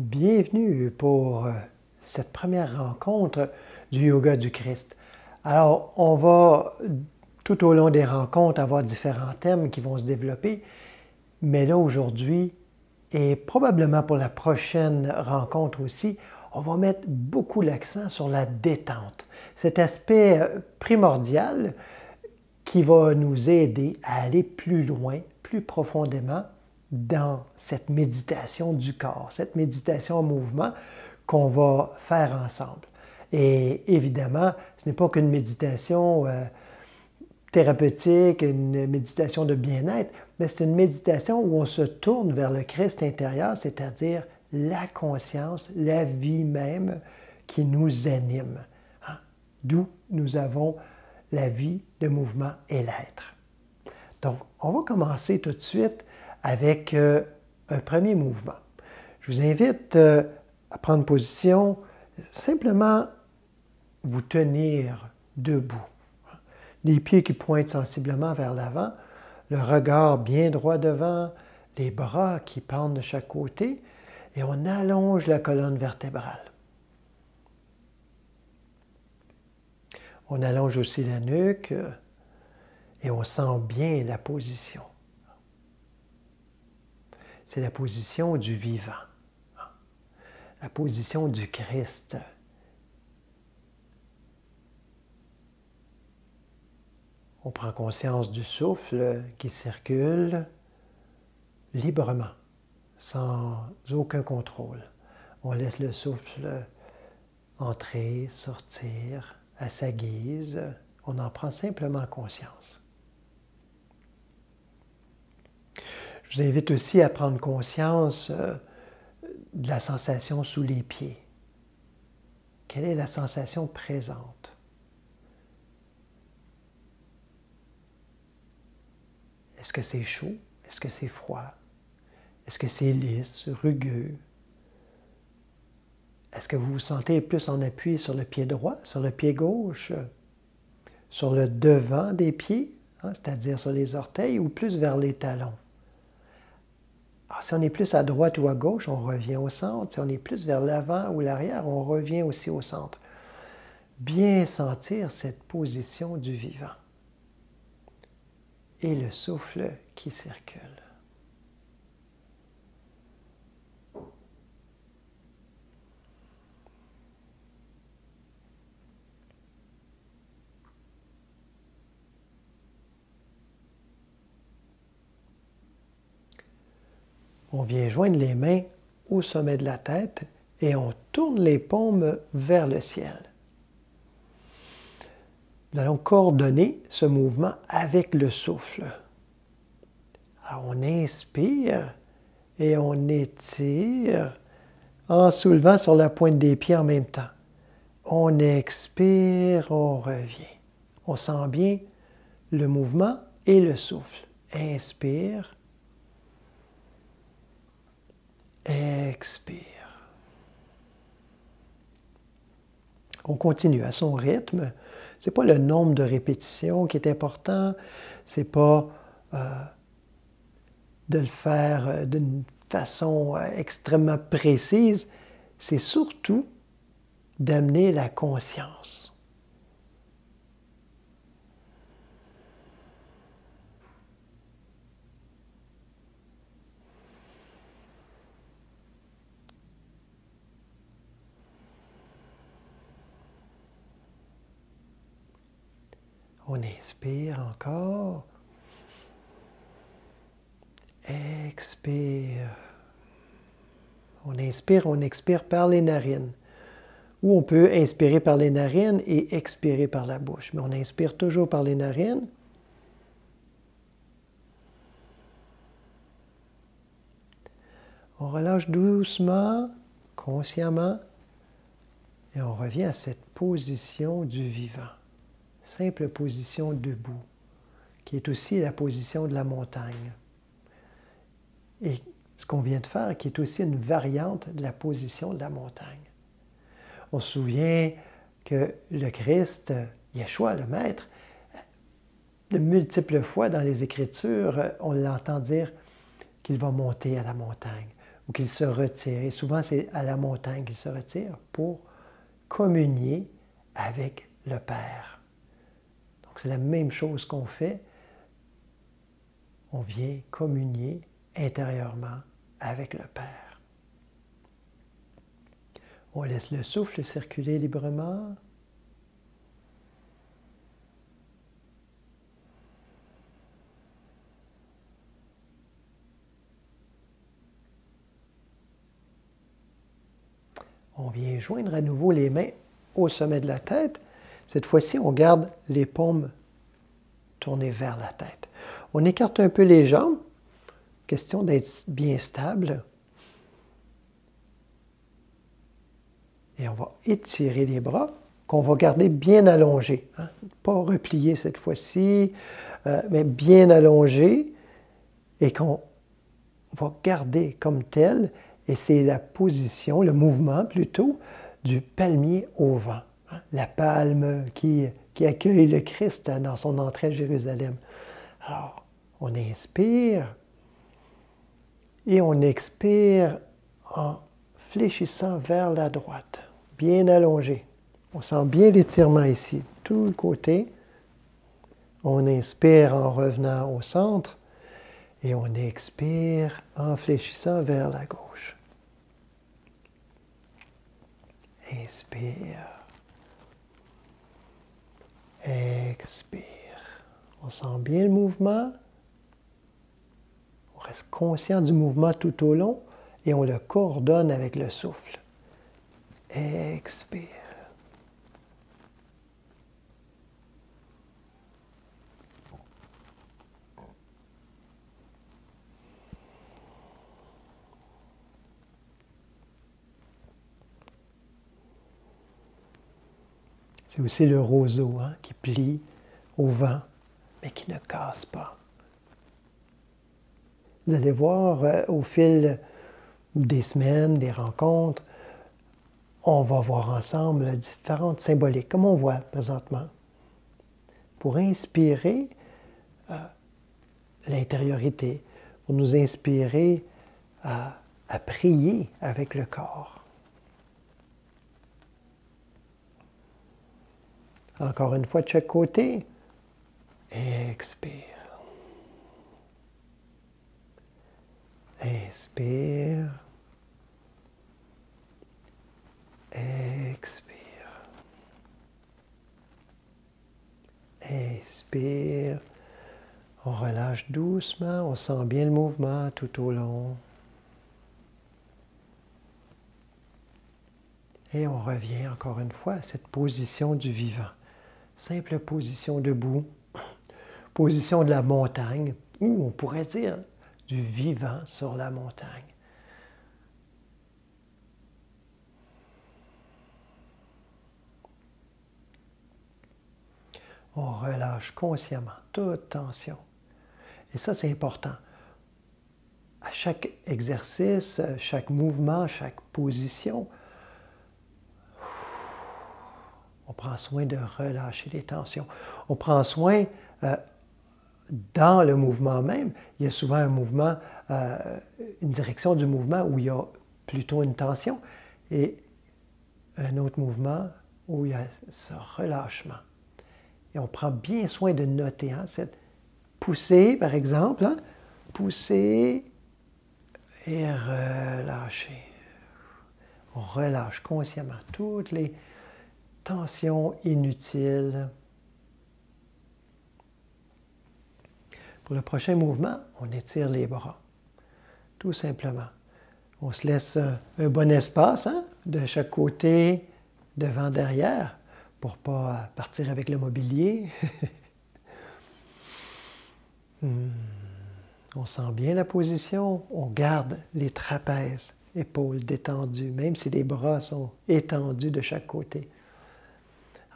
Bienvenue pour cette première rencontre du Yoga du Christ. Alors, on va tout au long des rencontres avoir différents thèmes qui vont se développer, mais là aujourd'hui, et probablement pour la prochaine rencontre aussi, on va mettre beaucoup l'accent sur la détente. Cet aspect primordial qui va nous aider à aller plus loin, plus profondément dans cette méditation du corps, cette méditation en mouvement qu'on va faire ensemble. Et évidemment, ce n'est pas qu'une méditation thérapeutique, une méditation de bien-être, mais c'est une méditation où on se tourne vers le Christ intérieur, c'est-à-dire la conscience, la vie même qui nous anime. D'où nous avons la vie, le mouvement et l'être. Donc, on va commencer tout de suite avec un premier mouvement. Je vous invite à prendre position, simplement vous tenir debout. Les pieds qui pointent sensiblement vers l'avant, le regard bien droit devant, les bras qui pendent de chaque côté, et on allonge la colonne vertébrale. On allonge aussi la nuque et on sent bien la position. C'est la position du vivant, la position du Christ. On prend conscience du souffle qui circule librement, sans aucun contrôle. On laisse le souffle entrer, sortir à sa guise. On en prend simplement conscience. Je vous invite aussi à prendre conscience de la sensation sous les pieds. Quelle est la sensation présente? Est-ce que c'est chaud? Est-ce que c'est froid? Est-ce que c'est lisse, rugueux? Est-ce que vous vous sentez plus en appui sur le pied droit, sur le pied gauche, sur le devant des pieds, c'est-à-dire sur les orteils, ou plus vers les talons? Alors, si on est plus à droite ou à gauche, on revient au centre. Si on est plus vers l'avant ou l'arrière, on revient aussi au centre. Bien sentir cette position du vivant et le souffle qui circule. On vient joindre les mains au sommet de la tête et on tourne les paumes vers le ciel. Nous allons coordonner ce mouvement avec le souffle. Alors on inspire et on étire en soulevant sur la pointe des pieds en même temps. On expire, on revient. On sent bien le mouvement et le souffle. Inspire. Expire. On continue à son rythme. Ce n'est pas le nombre de répétitions qui est important. Ce n'est pas de le faire d'une façon extrêmement précise. C'est surtout d'amener la conscience. On inspire encore. Expire. On expire par les narines. Ou on peut inspirer par les narines et expirer par la bouche. Mais on inspire toujours par les narines. On relâche doucement, consciemment, et on revient à cette position du vivant. Simple position debout, qui est aussi la position de la montagne. Et ce qu'on vient de faire, qui est aussi une variante de la position de la montagne. On se souvient que le Christ, Yeshua, le Maître, de multiples fois dans les Écritures, on l'entend dire qu'il va monter à la montagne, ou qu'il se retire. Et souvent, c'est à la montagne qu'il se retire pour communier avec le Père. Donc, c'est la même chose qu'on fait. On vient communier intérieurement avec le Père. On laisse le souffle circuler librement. On vient joindre à nouveau les mains au sommet de la tête. Cette fois-ci, on garde les paumes tournées vers la tête. On écarte un peu les jambes. Question d'être bien stable. Et on va étirer les bras, qu'on va garder bien allongés. Hein? Pas repliés cette fois-ci, mais bien allongés. Et qu'on va garder comme tel. Et c'est la position, le mouvement plutôt, du palmier au vent. Hein? La palme qui accueille le Christ dans son entrée à Jérusalem. Alors, on inspire et on expire en fléchissant vers la droite, bien allongé. On sent bien l'étirement ici, tout le côté. On inspire en revenant au centre et on expire en fléchissant vers la gauche. Inspire. Expire. On sent bien le mouvement. On reste conscient du mouvement tout au long et on le coordonne avec le souffle. Expire. C'est aussi le roseau hein, qui plie au vent, mais qui ne casse pas. Vous allez voir au fil des semaines, des rencontres, on va voir ensemble différentes symboliques, comme on voit présentement, pour inspirer l'intériorité, pour nous inspirer à prier avec le corps. Encore une fois de chaque côté. Expire. Inspire. Expire. Inspire. On relâche doucement, on sent bien le mouvement tout au long. Et on revient encore une fois à cette position du vivant. Simple position debout, position de la montagne, ou on pourrait dire du vivant sur la montagne. On relâche consciemment toute tension. Et ça, c'est important. À chaque exercice, chaque mouvement, chaque position, on prend soin de relâcher les tensions. On prend soin, dans le mouvement même, il y a souvent un mouvement, une direction du mouvement où il y a plutôt une tension et un autre mouvement où il y a ce relâchement. Et on prend bien soin de noter hein, cette poussée, par exemple, hein, pousser et relâcher. On relâche consciemment toutes les tensions inutiles. Pour le prochain mouvement, on étire les bras, tout simplement. On se laisse un bon espace hein, de chaque côté, devant, derrière, pour ne pas partir avec le mobilier. On sent bien la position, on garde les trapèzes, épaules détendues, même si les bras sont étendus de chaque côté.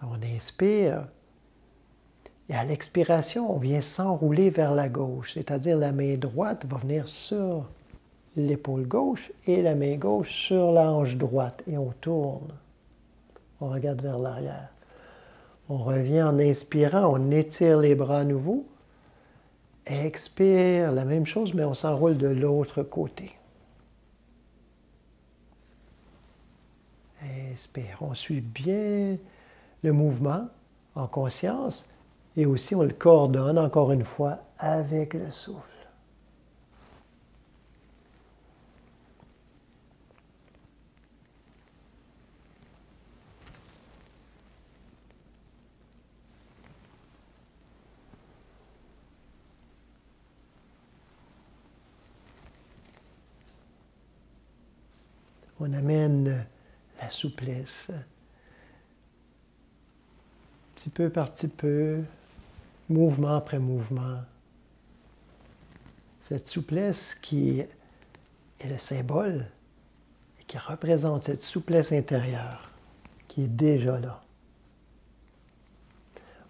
Alors on inspire, et à l'expiration, on vient s'enrouler vers la gauche, c'est-à-dire la main droite va venir sur l'épaule gauche et la main gauche sur la hanche droite, et on tourne. On regarde vers l'arrière. On revient en inspirant, on étire les bras à nouveau. Expire, la même chose, mais on s'enroule de l'autre côté. Inspire. On suit bien le mouvement en conscience et aussi on le coordonne encore une fois avec le souffle. On amène la souplesse, petit peu par petit peu, mouvement après mouvement. Cette souplesse qui est le symbole et qui représente cette souplesse intérieure qui est déjà là.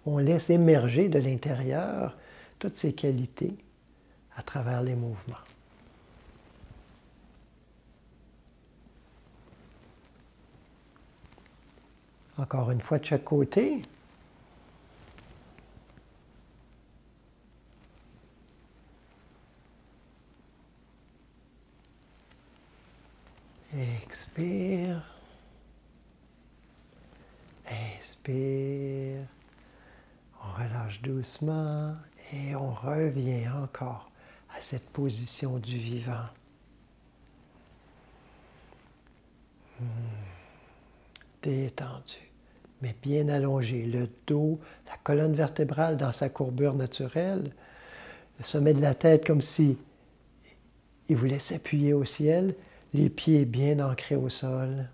On laisse émerger de l'intérieur toutes ces qualités à travers les mouvements. Encore une fois de chaque côté. Expire. Inspire. On relâche doucement et on revient encore à cette position du vivant. Détendu, mais bien allongé. Le dos, la colonne vertébrale dans sa courbure naturelle. Le sommet de la tête comme si il voulait s'appuyer au ciel. Les pieds bien ancrés au sol.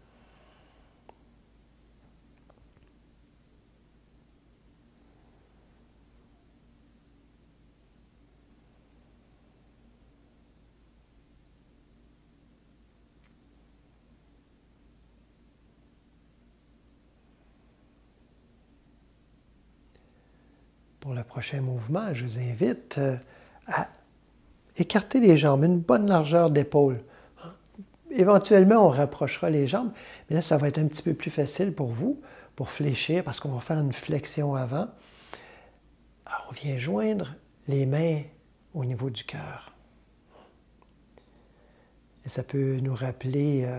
Pour le prochain mouvement, je vous invite à écarter les jambes, une bonne largeur d'épaule. Éventuellement, on rapprochera les jambes, mais là, ça va être un petit peu plus facile pour vous, pour fléchir, parce qu'on va faire une flexion avant. Alors, on vient joindre les mains au niveau du cœur. Et ça peut nous rappeler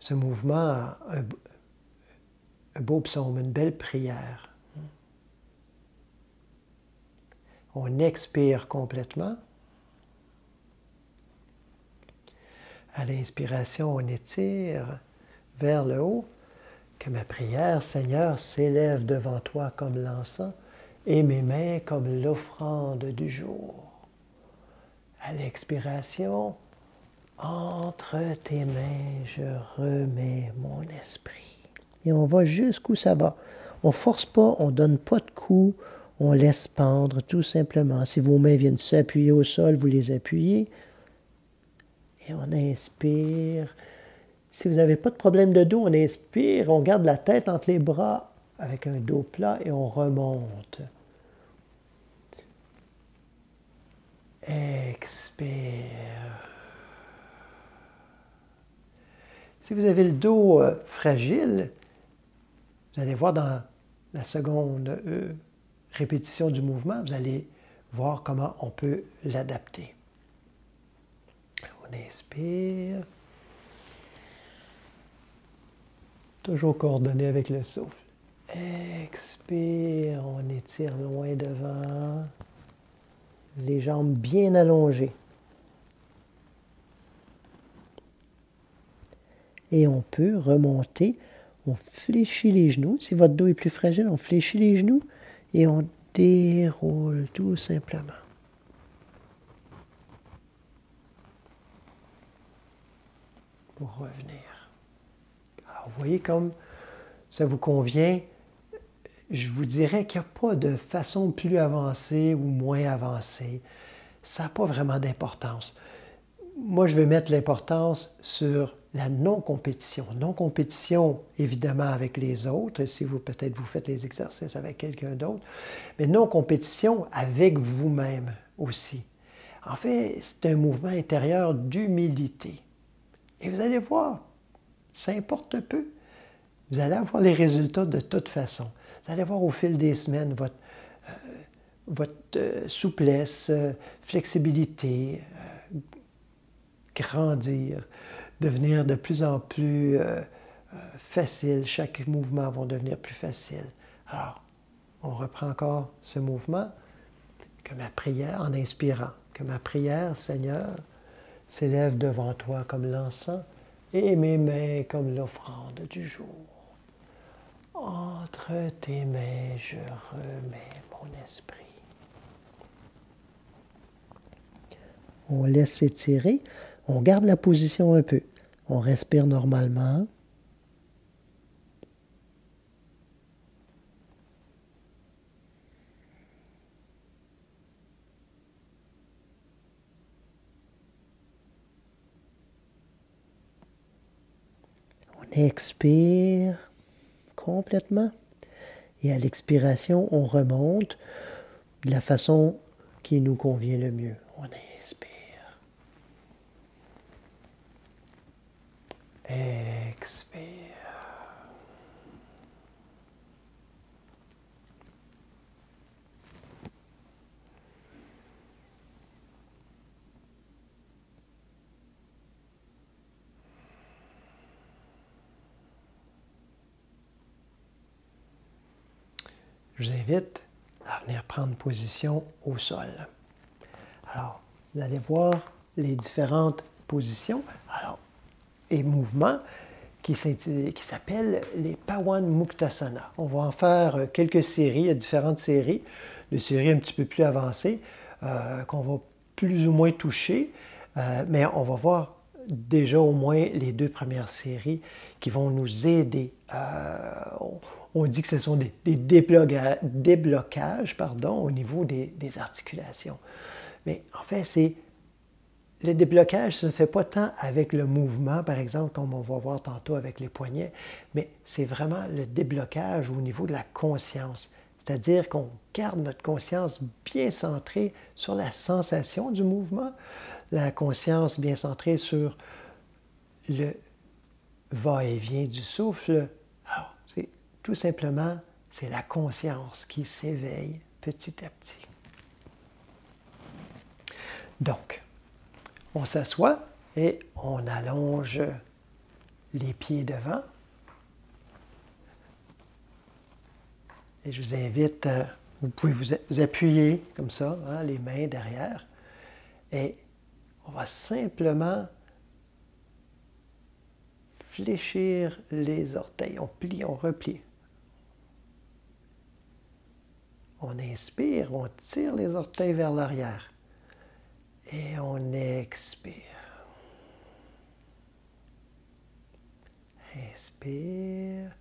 ce mouvement, un beau psaume, une belle prière. On expire complètement. À l'inspiration, on étire vers le haut. Que ma prière, Seigneur, s'élève devant toi comme l'encens et mes mains comme l'offrande du jour. À l'expiration, entre tes mains, je remets mon esprit. Et on va jusqu'où ça va. On ne force pas, on ne donne pas de coups. On laisse pendre tout simplement. Si vos mains viennent s'appuyer au sol, vous les appuyez. Et on inspire. Si vous n'avez pas de problème de dos, on inspire, on garde la tête entre les bras avec un dos plat et on remonte. Expire. Si vous avez le dos fragile, vous allez voir dans la seconde répétition du mouvement, vous allez voir comment on peut l'adapter. On inspire. Toujours coordonné avec le souffle. Expire, on étire loin devant. Les jambes bien allongées. Et on peut remonter. On fléchit les genoux. Si votre dos est plus fragile, on fléchit les genoux et on déroule tout simplement. Pour revenir. Alors, vous voyez comme ça vous convient. Je vous dirais qu'il n'y a pas de façon plus avancée ou moins avancée. Ça n'a pas vraiment d'importance. Moi, je vais mettre l'importance sur la non-compétition. Non-compétition, évidemment, avec les autres, si vous peut-être vous faites les exercices avec quelqu'un d'autre, mais non-compétition avec vous-même aussi. En fait, c'est un mouvement intérieur d'humilité. Et vous allez voir, ça importe peu. Vous allez avoir les résultats de toute façon. Vous allez voir au fil des semaines votre souplesse, flexibilité, grandir, devenir de plus en plus facile. Chaque mouvement va devenir plus facile. Alors, on reprend encore ce mouvement. Que ma prière, en inspirant, que ma prière, Seigneur, s'élève devant toi comme l'encens et mes mains comme l'offrande du jour. Entre tes mains, je remets mon esprit. On laisse s'étirer, on garde la position un peu. On respire normalement. On expire complètement. Et à l'expiration, on remonte de la façon qui nous convient le mieux. On inspire. Expire. Je vous invite à venir prendre position au sol. Alors, vous allez voir les différentes positions et mouvements qui s'appellent les Pawan Muktasana. On va en faire quelques séries, il y a différentes séries, des séries un petit peu plus avancées qu'on va plus ou moins toucher, mais on va voir déjà au moins les 2 premières séries qui vont nous aider. On dit que ce sont des déblocages au niveau des articulations. Mais en fait, le déblocage ne se fait pas tant avec le mouvement, par exemple, comme on va voir tantôt avec les poignets, mais c'est vraiment le déblocage au niveau de la conscience. C'est-à-dire qu'on garde notre conscience bien centrée sur la sensation du mouvement, la conscience bien centrée sur le va-et-vient du souffle. Alors, tout simplement, c'est la conscience qui s'éveille petit à petit. Donc, on s'assoit et on allonge les pieds devant. Et je vous invite, vous pouvez vous appuyer comme ça, les mains derrière. Et on va simplement fléchir les orteils. On plie, on replie. On inspire, on tire les orteils vers l'arrière. Et on expire. Inspire.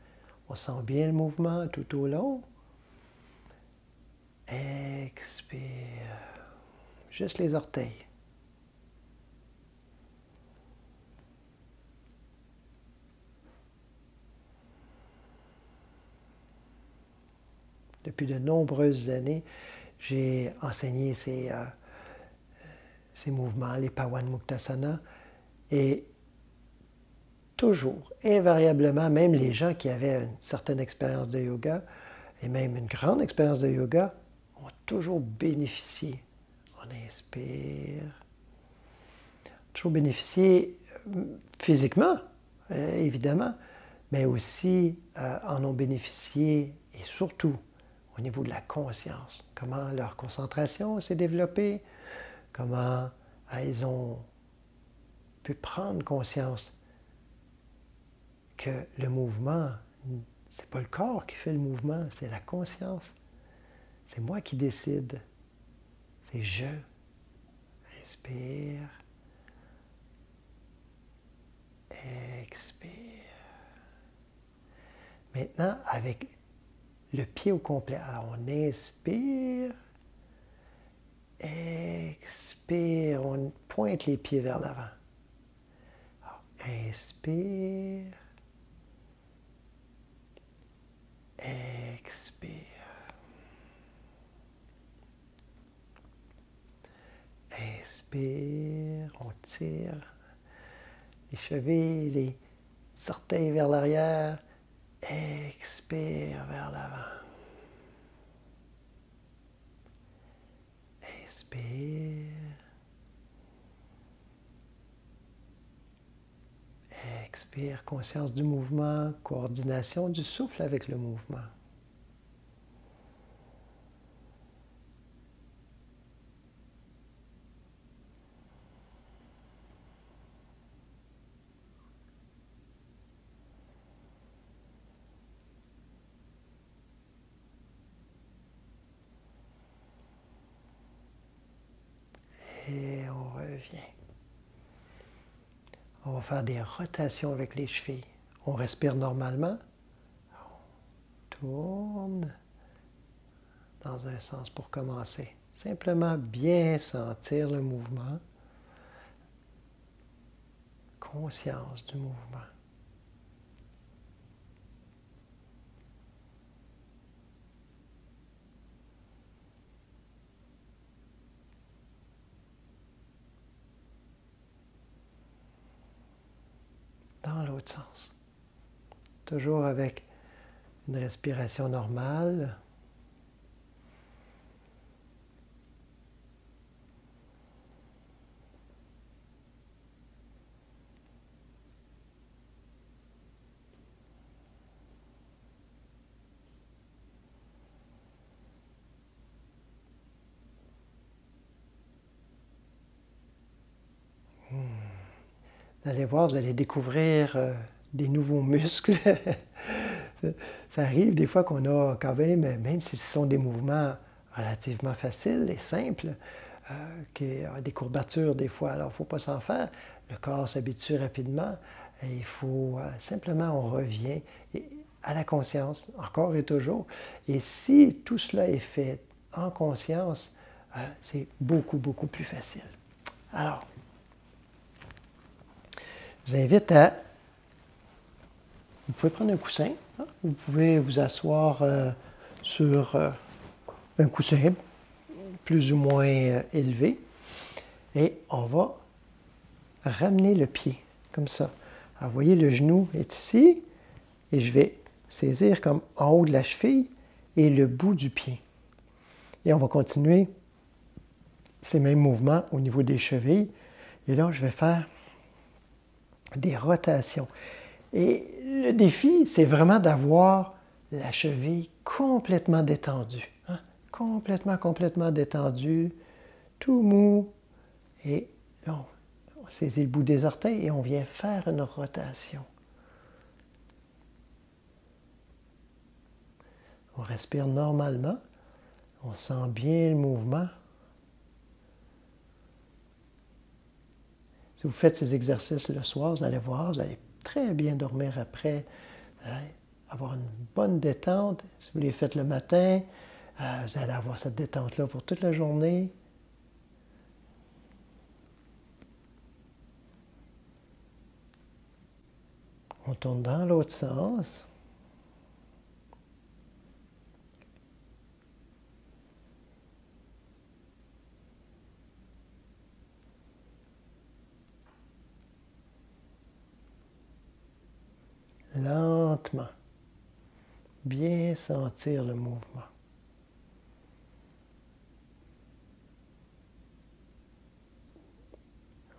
On sent bien le mouvement tout au long. Expire. Juste les orteils. Depuis de nombreuses années, j'ai enseigné ces mouvements, les Pawan Muktasana, et toujours, invariablement, même les gens qui avaient une certaine expérience de yoga, et même une grande expérience de yoga, ont toujours bénéficié. On inspire. Toujours bénéficié physiquement, évidemment, mais aussi en ont bénéficié, et surtout au niveau de la conscience. Comment leur concentration s'est développée, comment ils ont pu prendre conscience que le mouvement, c'est pas le corps qui fait le mouvement, c'est la conscience. C'est moi qui décide. C'est je. Inspire. Expire. Maintenant, avec le pied au complet. Alors, on inspire. Expire. On pointe les pieds vers l'avant. Inspire. Expire. Inspire. On tire les chevilles, les orteils vers l'arrière. Expire vers l'avant. Inspire. Expire, conscience du mouvement, coordination du souffle avec le mouvement. Et on revient. On va faire des rotations avec les chevilles. On respire normalement. On tourne dans un sens pour commencer. Simplement bien sentir le mouvement. Conscience du mouvement. Dans l'autre sens. Toujours avec une respiration normale. Vous allez voir, vous allez découvrir des nouveaux muscles. Ça arrive des fois qu'on a quand même si ce sont des mouvements relativement faciles et simples, qui ont des courbatures des fois, alors il ne faut pas s'en faire. Le corps s'habitue rapidement et il faut simplement, on revient à la conscience, encore et toujours. Et si tout cela est fait en conscience, c'est beaucoup, beaucoup plus facile. Alors, je vous invite à... Vous pouvez prendre un coussin, hein? Vous pouvez vous asseoir sur un coussin plus ou moins élevé et on va ramener le pied comme ça. Alors, vous voyez, le genou est ici et je vais saisir comme en haut de la cheville et le bout du pied. Et on va continuer ces mêmes mouvements au niveau des chevilles. Et là, je vais faire des rotations. Et le défi, c'est vraiment d'avoir la cheville complètement détendue. Hein? Complètement détendue, tout mou. Et là, on saisit le bout des orteils et on vient faire une rotation. On respire normalement. On sent bien le mouvement. Si vous faites ces exercices le soir, vous allez voir, vous allez très bien dormir après, vous allez avoir une bonne détente. Si vous les faites le matin, vous allez avoir cette détente-là pour toute la journée. On tourne dans l'autre sens. Lentement, bien sentir le mouvement.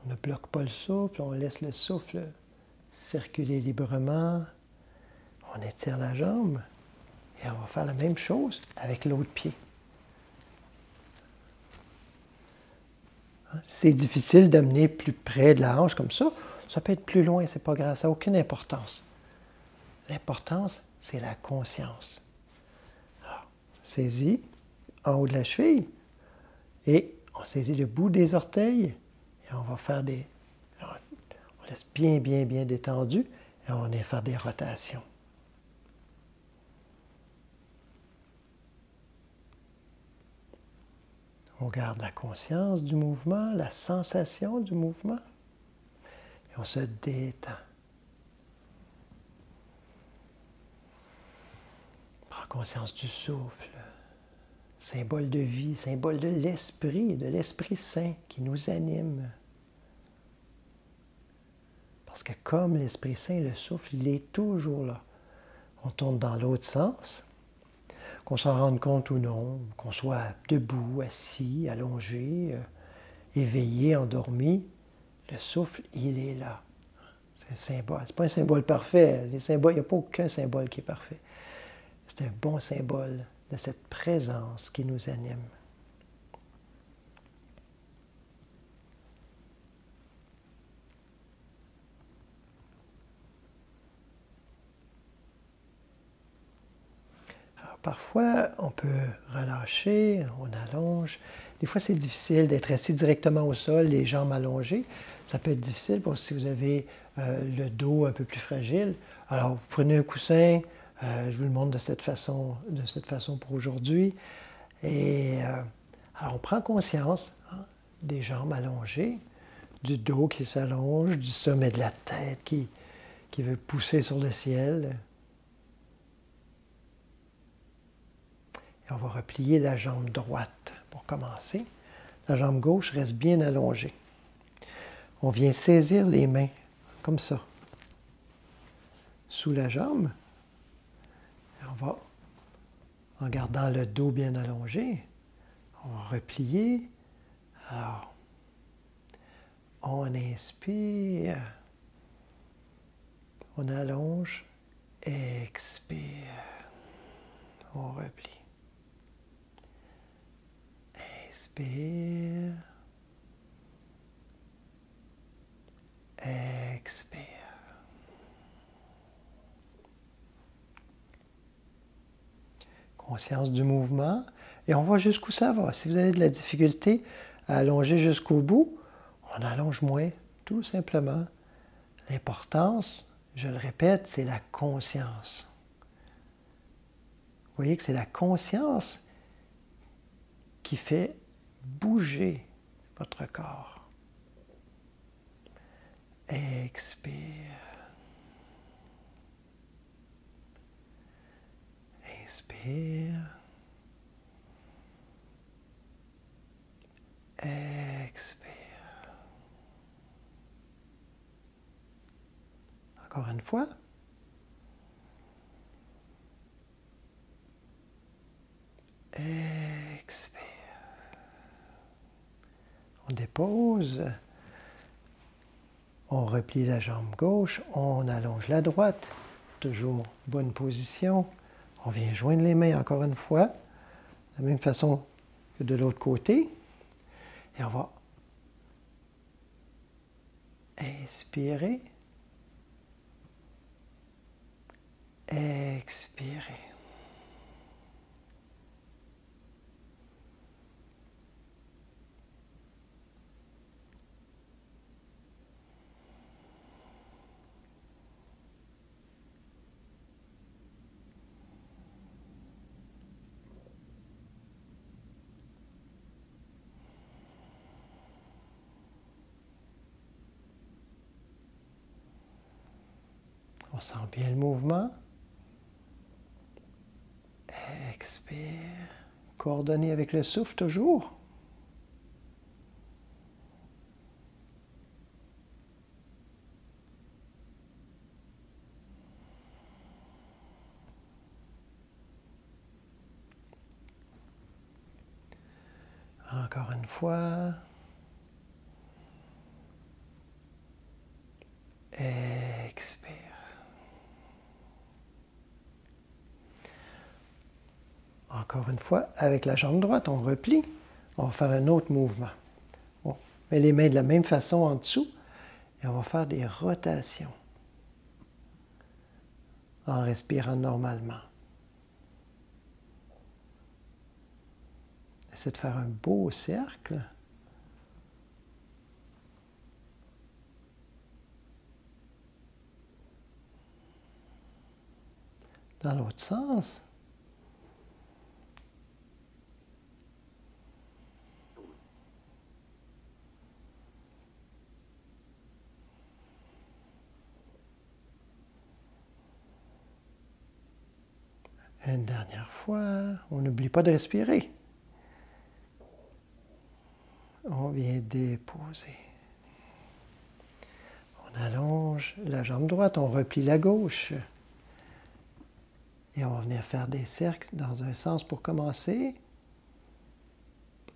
On ne bloque pas le souffle, on laisse le souffle circuler librement. On étire la jambe et on va faire la même chose avec l'autre pied. Si c'est difficile d'amener plus près de la hanche comme ça peut être plus loin, c'est pas grave, ça n'a aucune importance. L'importance, c'est la conscience. Alors, saisis en haut de la cheville et on saisit le bout des orteils et on va faire des... On laisse bien détendu et on vient faire des rotations. On garde la conscience du mouvement, la sensation du mouvement et on se détend. Conscience du souffle, symbole de vie, symbole de l'Esprit Saint qui nous anime. Parce que comme l'Esprit Saint, le souffle, il est toujours là. On tourne dans l'autre sens, qu'on s'en rende compte ou non, qu'on soit debout, assis, allongé, éveillé, endormi, le souffle, il est là. C'est un symbole. Ce n'est pas un symbole parfait. Les symboles, il n'y a pas aucun symbole qui est parfait. C'est un bon symbole de cette présence qui nous anime. Alors, parfois, on peut relâcher, on allonge. Des fois, c'est difficile d'être assis directement au sol, les jambes allongées. Ça peut être difficile pour si vous avez le dos un peu plus fragile. Alors, vous prenez un coussin, je vous le montre de cette façon pour aujourd'hui. Et alors, on prend conscience des jambes allongées, du dos qui s'allonge, du sommet de la tête qui veut pousser sur le ciel. Et on va replier la jambe droite pour commencer. La jambe gauche reste bien allongée. On vient saisir les mains, comme ça, sous la jambe. Et on va, en gardant le dos bien allongé, on va replier. Alors, on inspire, on allonge, expire, on replie. Inspire, expire. Conscience du mouvement. Et on voit jusqu'où ça va. Si vous avez de la difficulté à allonger jusqu'au bout, on allonge moins, tout simplement. L'importance, je le répète, c'est la conscience. Vous voyez que c'est la conscience qui fait bouger votre corps. Expire. Inspire. Expire. Encore une fois. Expire. On dépose. On replie la jambe gauche. On allonge la droite. Toujours bonne position. On vient joindre les mains encore une fois. De la même façon que de l'autre côté. Et on va inspirer. Expirer. On sent bien le mouvement. Expire. Coordonné avec le souffle toujours. Encore une fois. Expire. Encore une fois, avec la jambe droite, on replie. On va faire un autre mouvement. On met les mains de la même façon en dessous et on va faire des rotations en respirant normalement. Essayez de faire un beau cercle. Dans l'autre sens. Une dernière fois, on n'oublie pas de respirer. On vient déposer. On allonge la jambe droite, on replie la gauche. Et on va venir faire des cercles dans un sens pour commencer.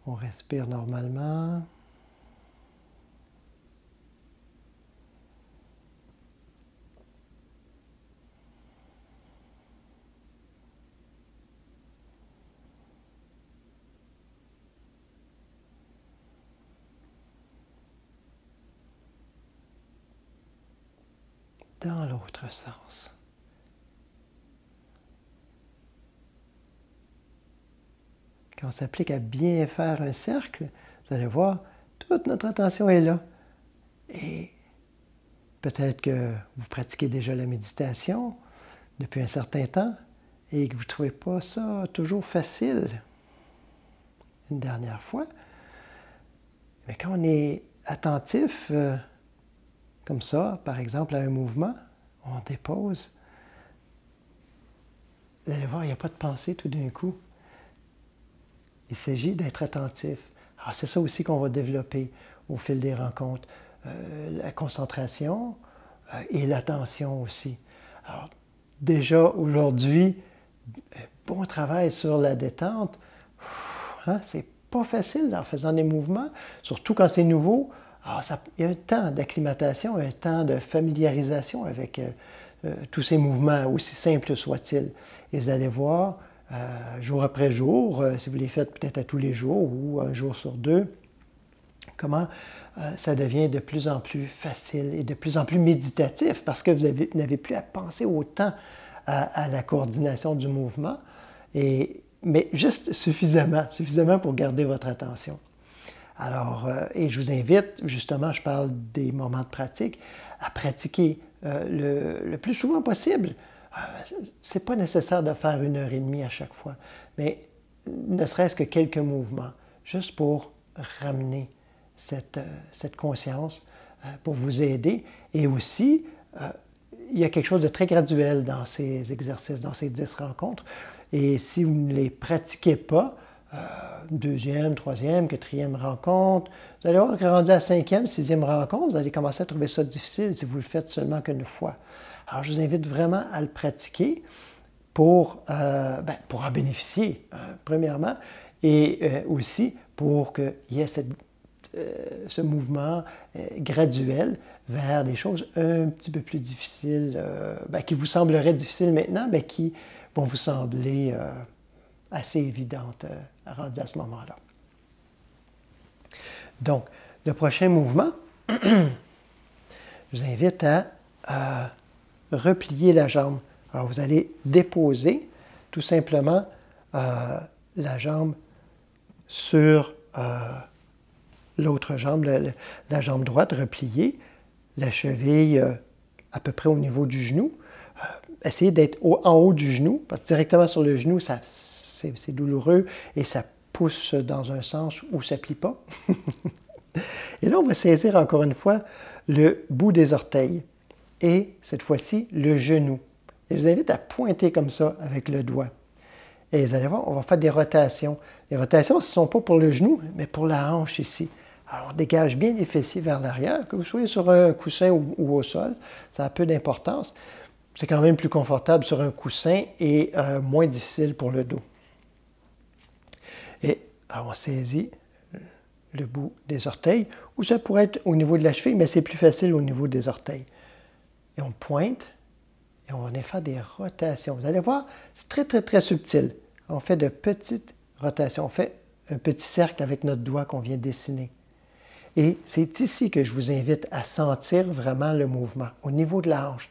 On respire normalement. dans l'autre sens. Quand on s'applique à bien faire un cercle, vous allez voir, toute notre attention est là. Et peut-être que vous pratiquez déjà la méditation depuis un certain temps et que vous ne trouvez pas ça toujours facile. Une dernière fois. Mais quand on est attentif, comme ça, par exemple, à un mouvement, on dépose. Vous allez voir, il n'y a pas de pensée tout d'un coup. Il s'agit d'être attentif. Alors, c'est ça aussi qu'on va développer au fil des rencontres. La concentration et l'attention aussi. Alors, déjà aujourd'hui, bon travail sur la détente. Hein, c'est pas facile en faisant des mouvements, surtout quand c'est nouveau. Alors, il y a un temps d'acclimatation, un temps de familiarisation avec tous ces mouvements, aussi simples soient-ils. Et vous allez voir, jour après jour, si vous les faites peut-être à tous les jours ou un jour sur deux, comment ça devient de plus en plus facile et de plus en plus méditatif parce que vous n'avez plus à penser autant à la coordination du mouvement, mais juste suffisamment pour garder votre attention. Alors, et je vous invite, justement, je parle des moments de pratique, à pratiquer le plus souvent possible. Ce n'est pas nécessaire de faire 1h30 à chaque fois, mais ne serait-ce que quelques mouvements, juste pour ramener cette conscience, pour vous aider. Et aussi, il y a quelque chose de très graduel dans ces exercices, dans ces 10 rencontres. Et si vous ne les pratiquez pas, deuxième, troisième, quatrième rencontre, vous allez voir que rendu à la cinquième, sixième rencontre, vous allez commencer à trouver ça difficile si vous le faites seulement qu'une fois. Alors, je vous invite vraiment à le pratiquer pour en bénéficier, premièrement, et aussi pour qu'il y ait ce mouvement graduel vers des choses un petit peu plus difficiles, qui vous sembleraient difficiles maintenant, mais qui vont vous sembler assez évidentes rendues à ce moment-là. Donc, le prochain mouvement, je vous invite à replier la jambe. Alors, vous allez déposer tout simplement la jambe sur l'autre jambe, la jambe droite repliée, la cheville à peu près au niveau du genou. Essayez d'être en haut du genou, parce que directement sur le genou, c'est douloureux et ça pousse dans un sens où ça ne plie pas. Et là, on va saisir encore une fois le bout des orteils et cette fois-ci le genou. Et je vous invite à pointer comme ça avec le doigt. Et vous allez voir, on va faire des rotations. Les rotations, ce ne sont pas pour le genou, mais pour la hanche ici. Alors, on dégage bien les fessiers vers l'arrière, que vous soyez sur un coussin ou au sol, ça a peu d'importance. C'est quand même plus confortable sur un coussin et moins difficile pour le dos. Et alors, on saisit le bout des orteils, ou ça pourrait être au niveau de la cheville, mais c'est plus facile au niveau des orteils. Et on pointe, et on va venir faire des rotations. Vous allez voir, c'est très, très, très subtil. On fait de petites rotations. On fait un petit cercle avec notre doigt qu'on vient dessiner. Et c'est ici que je vous invite à sentir vraiment le mouvement, au niveau de la hanche,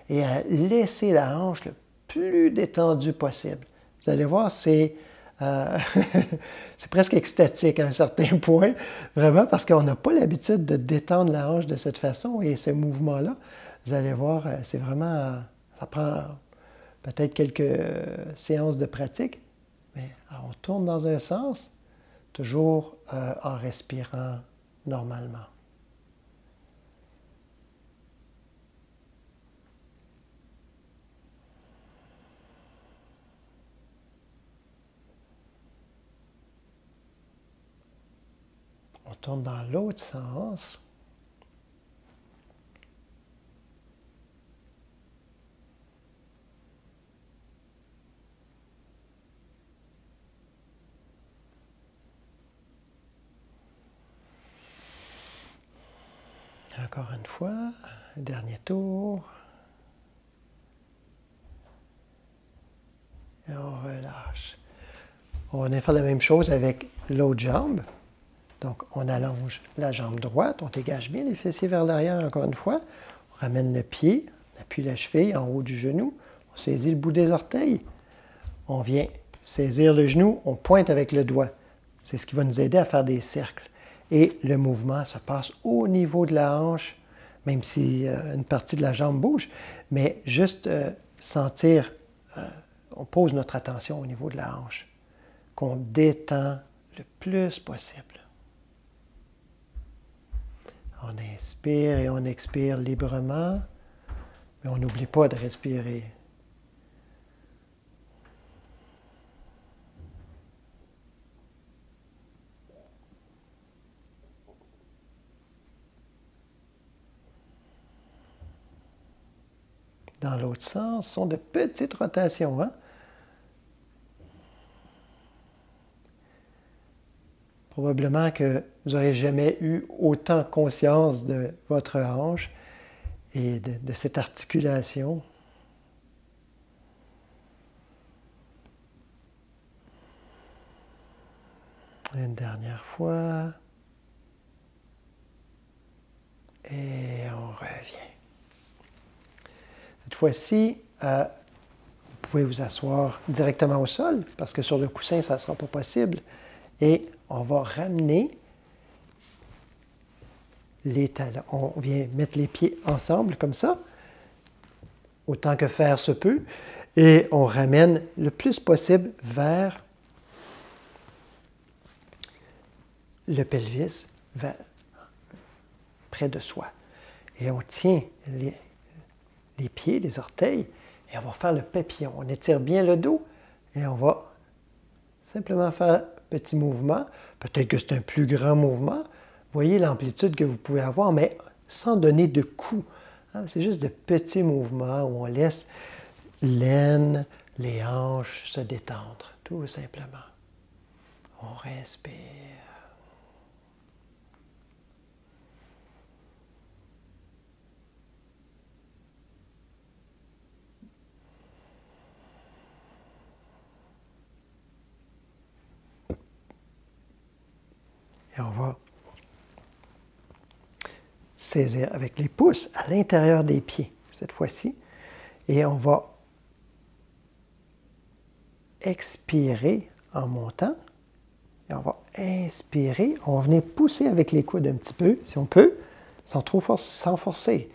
et à laisser la hanche le plus détendue possible. Vous allez voir, c'est presque extatique à un certain point, vraiment, parce qu'on n'a pas l'habitude de détendre la hanche de cette façon, et ce mouvement-là, vous allez voir, c'est vraiment, ça prend peut-être quelques séances de pratique, mais alors, on tourne dans un sens, toujours en respirant normalement. On tourne dans l'autre sens. Encore une fois, un dernier tour. Et on relâche. On va faire la même chose avec l'autre jambe. Donc, on allonge la jambe droite, on dégage bien les fessiers vers l'arrière encore une fois. On ramène le pied, appuie la cheville en haut du genou, on saisit le bout des orteils, on vient saisir le genou, on pointe avec le doigt. C'est ce qui va nous aider à faire des cercles. Et le mouvement se passe au niveau de la hanche, même si une partie de la jambe bouge, mais juste sentir, on pose notre attention au niveau de la hanche, qu'on détend le plus possible. On inspire et on expire librement, mais on n'oublie pas de respirer. Dans l'autre sens, ce sont de petites rotations, hein? Probablement que vous n'aurez jamais eu autant conscience de votre hanche et de cette articulation. Une dernière fois. Et on revient. Cette fois-ci, vous pouvez vous asseoir directement au sol, parce que sur le coussin, ça ne sera pas possible. Et on va ramener les talons. On vient mettre les pieds ensemble, comme ça, autant que faire se peut. Et on ramène le plus possible vers le pelvis, près de soi. Et on tient les pieds, les orteils, et on va faire le papillon. On étire bien le dos et on va simplement faire un petit mouvement. Peut-être que c'est un plus grand mouvement. Voyez l'amplitude que vous pouvez avoir, mais sans donner de coups. Hein? C'est juste de petits mouvements où on laisse l'aine, les hanches se détendre, tout simplement. On respire. Et on va saisir avec les pouces à l'intérieur des pieds, cette fois-ci. Et on va expirer en montant. Et on va inspirer. On va venir pousser avec les coudes un petit peu, si on peut, sans forcer.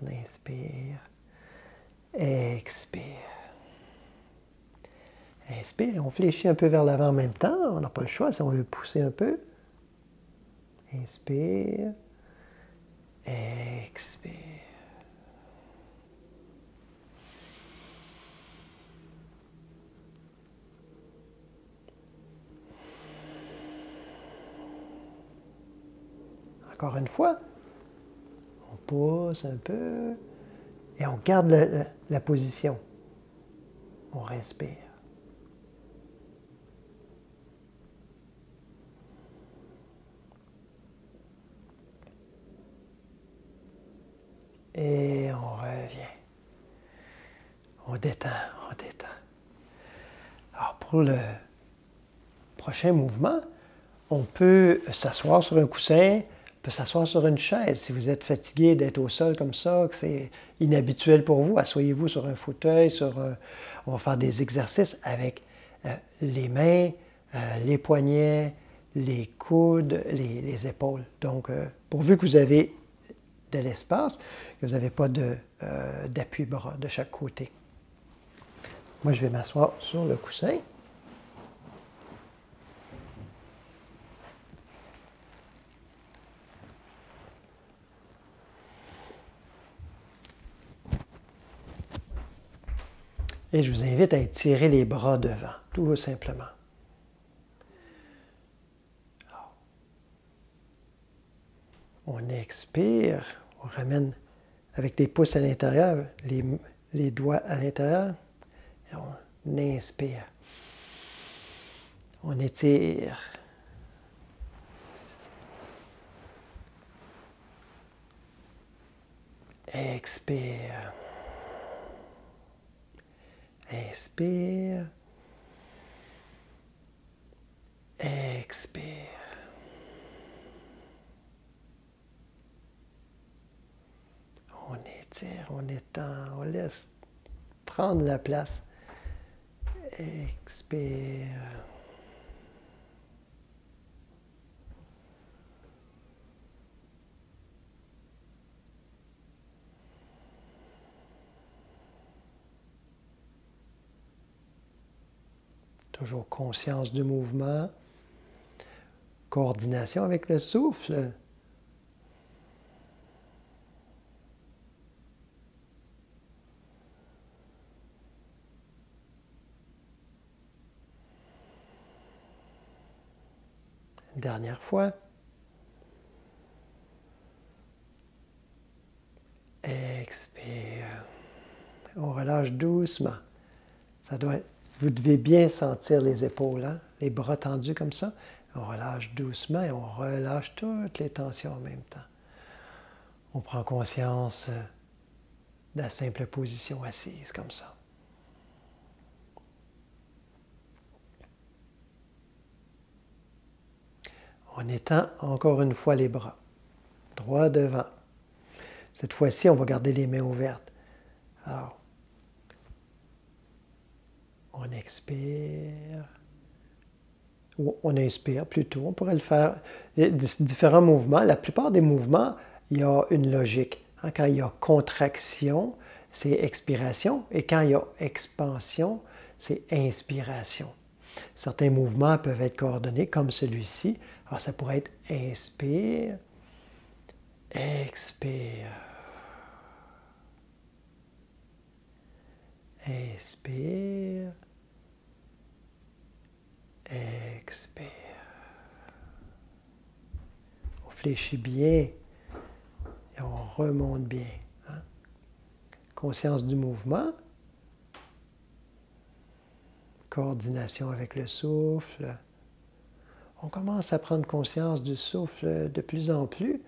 On inspire. Expire. Inspire, on fléchit un peu vers l'avant en même temps. On n'a pas le choix si on veut pousser un peu. Inspire. Expire. Encore une fois. On pousse un peu. Et on garde la position. On respire. Et on revient. On détend, on détend. Alors, pour le prochain mouvement, on peut s'asseoir sur un coussin, on peut s'asseoir sur une chaise. Si vous êtes fatigué d'être au sol comme ça, que c'est inhabituel pour vous, asseyez-vous sur un fauteuil, on va faire des exercices avec les mains, les poignets, les coudes, les épaules. Donc, pourvu que vous avez de l'espace, que vous n'avez pas d'appui-bras de chaque côté. Moi, je vais m'asseoir sur le coussin. Et je vous invite à étirer les bras devant, tout simplement. On expire, on ramène avec les pouces à l'intérieur, les doigts à l'intérieur, et on inspire. On étire. Expire. Inspire. Expire. détend, on laisse prendre la place. Expire. Toujours conscience du mouvement, coordination avec le souffle. Une dernière fois. Expire. On relâche doucement. Vous devez bien sentir les épaules, hein? Les bras tendus comme ça. On relâche doucement et on relâche toutes les tensions en même temps. On prend conscience de la simple position assise comme ça. On étend encore une fois les bras, droit devant. Cette fois-ci, on va garder les mains ouvertes. Alors, on expire, ou on inspire plutôt. On pourrait le faire. Il y a différents mouvements. La plupart des mouvements, il y a une logique. Quand il y a contraction, c'est expiration. Et quand il y a expansion, c'est inspiration. Certains mouvements peuvent être coordonnés comme celui-ci. Alors, ça pourrait être inspire, expire. Inspire, expire. On fléchit bien et on remonte bien. Hein? Conscience du mouvement, coordination avec le souffle. On commence à prendre conscience du souffle de plus en plus.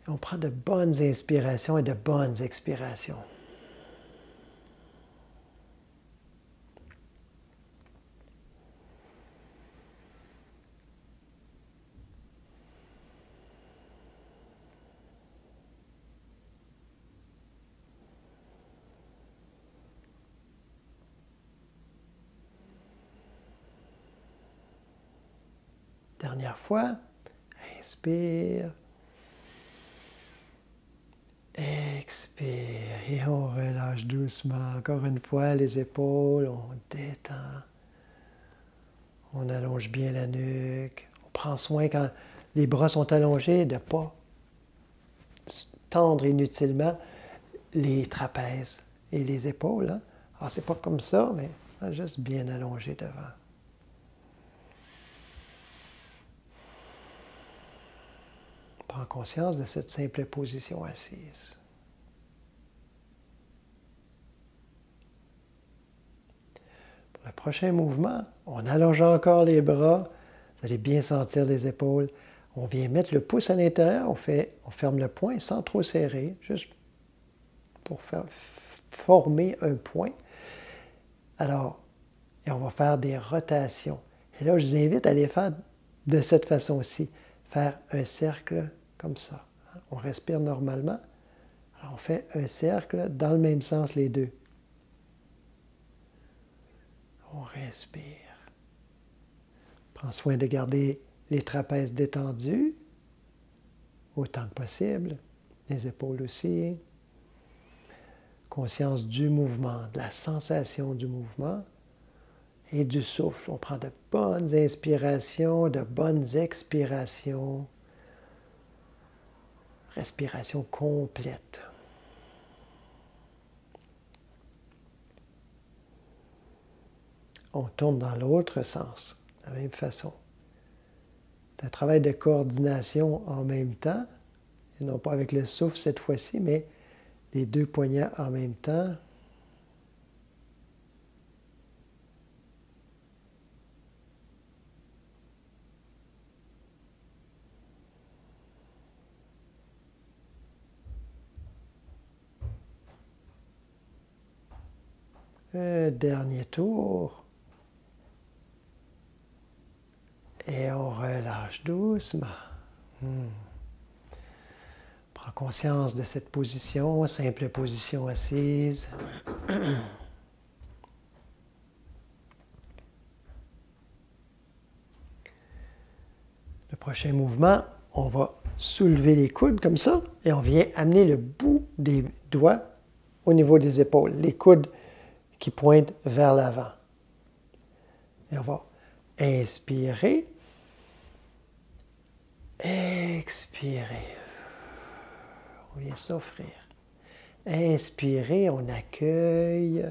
On prend de bonnes inspirations et de bonnes expirations. Dernière fois, inspire, expire et on relâche doucement. Encore une fois, les épaules, on détend, on allonge bien la nuque. On prend soin quand les bras sont allongés de ne pas tendre inutilement les trapèzes et les épaules. Hein? Alors, c'est pas comme ça, mais juste bien allongé devant. Prends conscience de cette simple position assise. Pour le prochain mouvement, on allonge encore les bras. Vous allez bien sentir les épaules. On vient mettre le pouce à l'intérieur. On ferme le poing sans trop serrer, juste pour former un point. Alors, et on va faire des rotations. Et là, je vous invite à les faire de cette façon-ci. Faire un cercle comme ça. On respire normalement. Alors, on fait un cercle dans le même sens les deux. On respire. Prends soin de garder les trapèzes détendus autant que possible. Les épaules aussi. Conscience du mouvement, de la sensation du mouvement et du souffle. On prend de bonnes inspirations, de bonnes expirations. Respiration complète. On tourne dans l'autre sens, de la même façon. C'est un travail de coordination en même temps, et non pas avec le souffle cette fois-ci, mais les deux poignets en même temps. Un dernier tour. Et on relâche doucement. Prends conscience de cette position, simple position assise. Le prochain mouvement, on va soulever les coudes comme ça et on vient amener le bout des doigts au niveau des épaules, les coudes qui pointent vers l'avant. Et on va inspirer, expirer. On vient s'offrir. Inspirer, on accueille.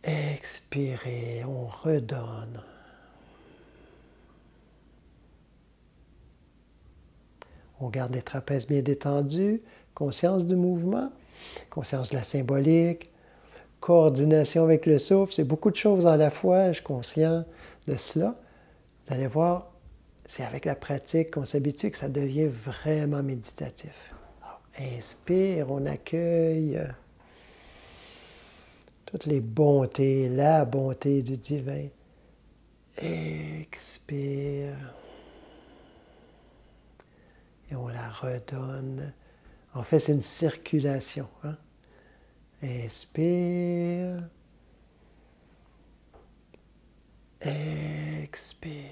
Expirer, on redonne. On garde les trapèzes bien détendus, conscience du mouvement, conscience de la symbolique, coordination avec le souffle, c'est beaucoup de choses à la fois, je suis conscient de cela. Vous allez voir, c'est avec la pratique qu'on s'habitue que ça devient vraiment méditatif. Alors, inspire, on accueille toutes les bontés, la bonté du divin. Expire. Et on la redonne. En fait, c'est une circulation. Hein? Inspire. Expire.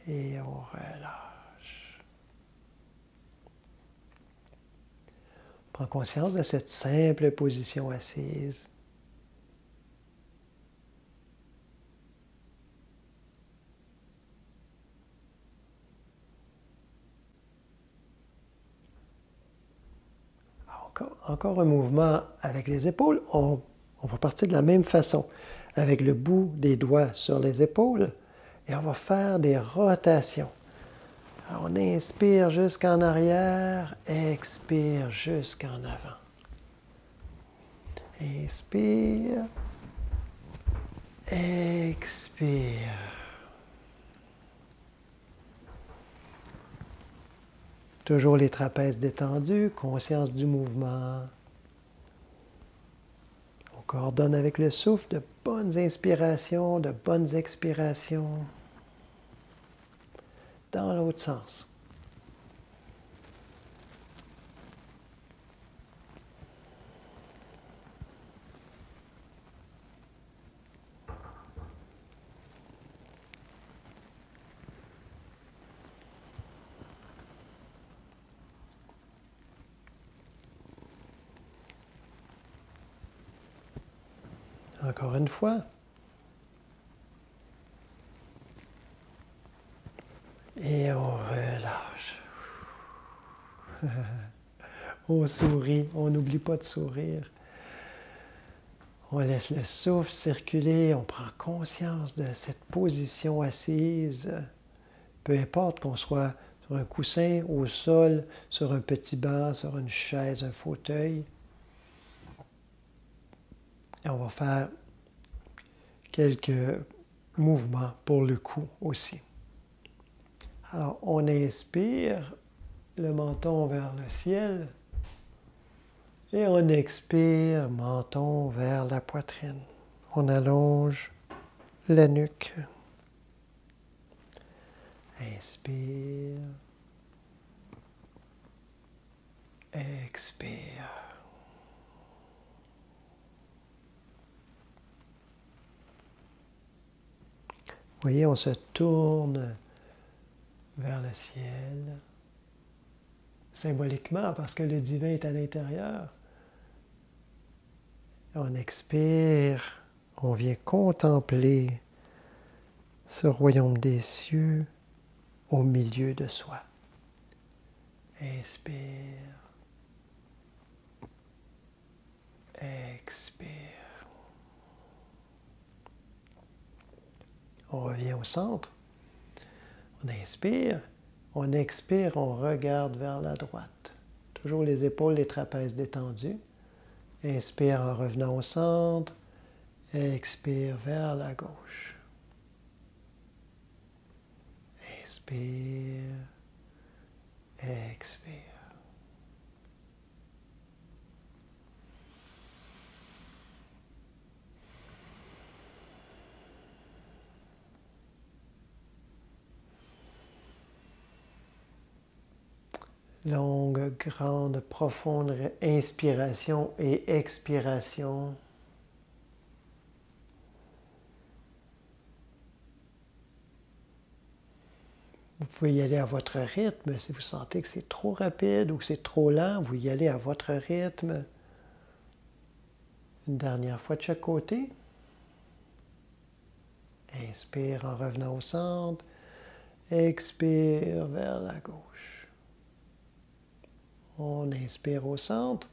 Et on relâche. Prends conscience de cette simple position assise. Encore un mouvement avec les épaules. On va partir de la même façon, avec le bout des doigts sur les épaules, et on va faire des rotations. Alors, on inspire jusqu'en arrière, expire jusqu'en avant. Inspire, expire. Toujours les trapèzes détendus, conscience du mouvement. On coordonne avec le souffle, de bonnes inspirations, de bonnes expirations. Dans l'autre sens. Encore une fois. Et on relâche. On sourit, on n'oublie pas de sourire. On laisse le souffle circuler, on prend conscience de cette position assise. Peu importe qu'on soit sur un coussin, au sol, sur un petit banc, sur une chaise, un fauteuil. Et on va faire quelques mouvements pour le cou aussi. Alors, on inspire, le menton vers le ciel, et on expire, menton vers la poitrine. On allonge la nuque. Inspire, expire. Vous voyez, on se tourne vers le ciel, symboliquement parce que le divin est à l'intérieur. On expire, on vient contempler ce royaume des cieux au milieu de soi. Inspire, expire. On revient au centre. On inspire, on expire, on regarde vers la droite. Toujours les épaules, les trapèzes détendus. Inspire en revenant au centre. Expire vers la gauche. Inspire. Expire. Longue, grande, profonde inspiration et expiration. Vous pouvez y aller à votre rythme. Si vous sentez que c'est trop rapide ou que c'est trop lent, vous y allez à votre rythme. Une dernière fois de chaque côté. Inspire en revenant au centre. Expire vers la gauche. On inspire au centre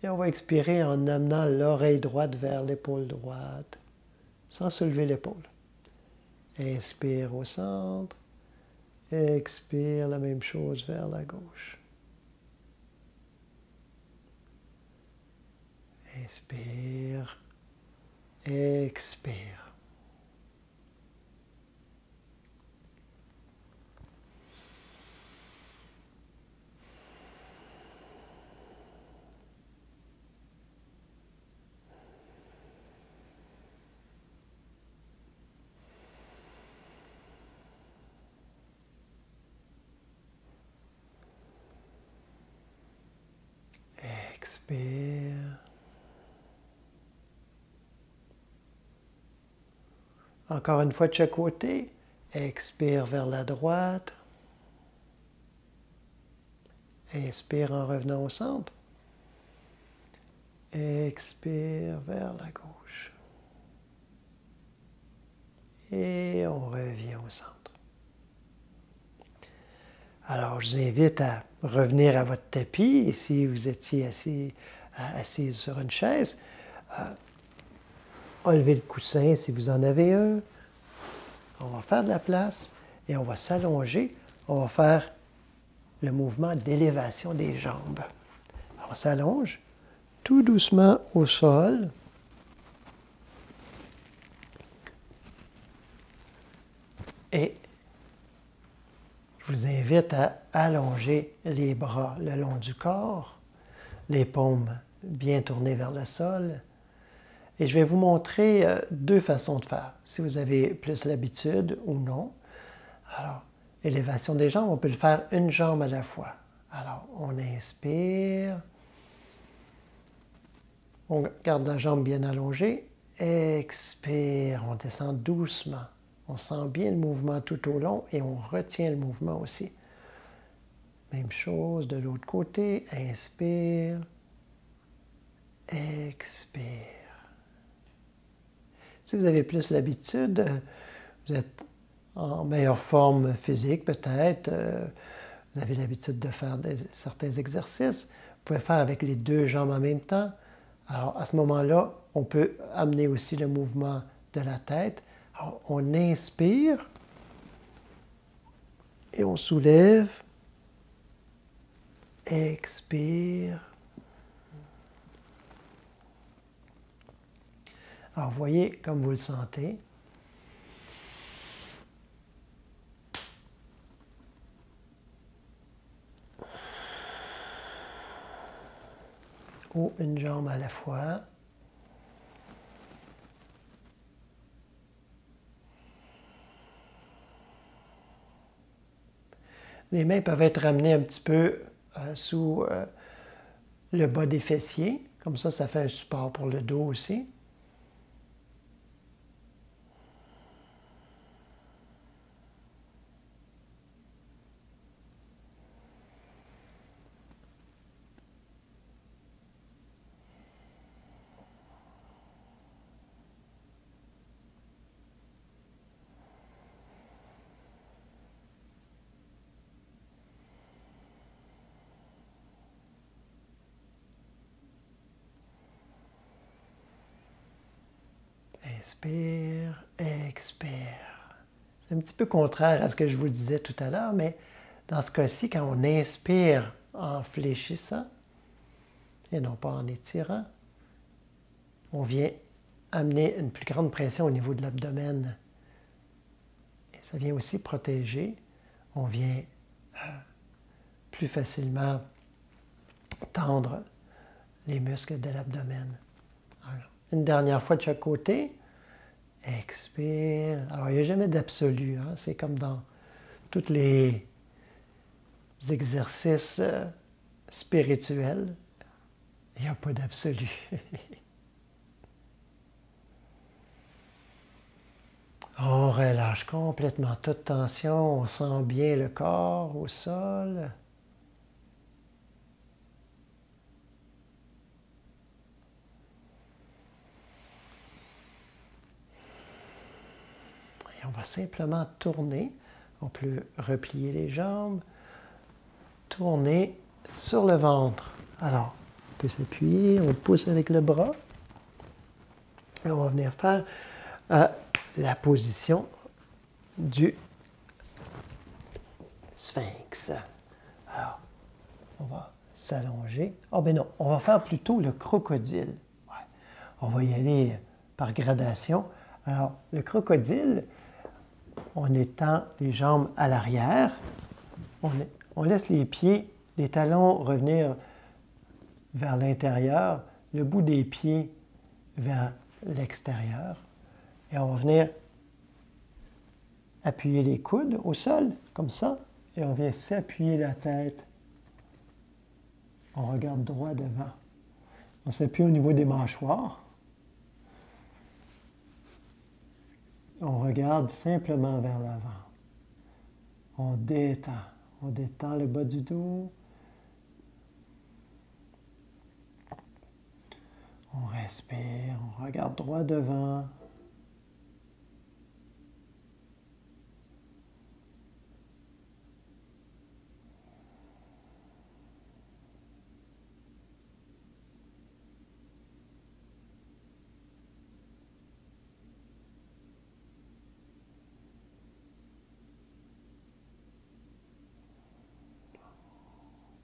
et on va expirer en amenant l'oreille droite vers l'épaule droite, sans soulever l'épaule. Inspire au centre. Expire la même chose vers la gauche. Inspire. Expire. Expire. Encore une fois de chaque côté. Expire vers la droite. Inspire en revenant au centre. Expire vers la gauche. Et on revient au centre. Alors, je vous invite à revenir à votre tapis. Et si vous étiez assis sur une chaise, enlevez le coussin si vous en avez un. On va faire de la place et on va s'allonger. On va faire le mouvement d'élévation des jambes. On s'allonge tout doucement au sol. Et je vous invite à allonger les bras le long du corps, les paumes bien tournées vers le sol. Et je vais vous montrer deux façons de faire, si vous avez plus l'habitude ou non. Alors, élévation des jambes, on peut le faire une jambe à la fois. Alors, on inspire. On garde la jambe bien allongée. Expire, on descend doucement. On sent bien le mouvement tout au long et on retient le mouvement aussi. Même chose de l'autre côté. Inspire. Expire. Si vous avez plus l'habitude, vous êtes en meilleure forme physique peut-être, vous avez l'habitude de faire certains exercices, vous pouvez faire avec les deux jambes en même temps. Alors à ce moment-là, on peut amener aussi le mouvement de la tête. Alors, on inspire et on soulève. Expire. Alors, voyez comme vous le sentez. Ou une jambe à la fois. Les mains peuvent être ramenées un petit peu sous le bas des fessiers. Comme ça fait un support pour le dos aussi. Inspire, expire. C'est un petit peu contraire à ce que je vous disais tout à l'heure, mais dans ce cas-ci, quand on inspire en fléchissant et non pas en étirant, on vient amener une plus grande pression au niveau de l'abdomen. Et ça vient aussi protéger. On vient plus facilement tendre les muscles de l'abdomen. Une dernière fois de chaque côté. Expire. Alors, il n'y a jamais d'absolu. Hein? C'est comme dans toutes les exercices spirituels, il n'y a pas d'absolu. On relâche complètement toute tension, on sent bien le corps au sol. Et on va simplement tourner. On peut replier les jambes, tourner sur le ventre. Alors, on peut s'appuyer, on pousse avec le bras. Et on va venir faire la position du sphinx. Alors, on va s'allonger. Ah ben non, on va faire plutôt le crocodile. Ouais. On va y aller par gradation. Alors, le crocodile, on étend les jambes à l'arrière. On laisse les pieds, les talons revenir vers l'intérieur, le bout des pieds vers l'extérieur. Et on va venir appuyer les coudes au sol, comme ça, et on vient s'appuyer la tête. On regarde droit devant. On s'appuie au niveau des mâchoires. On regarde simplement vers l'avant. On détend le bas du dos. On respire, on regarde droit devant.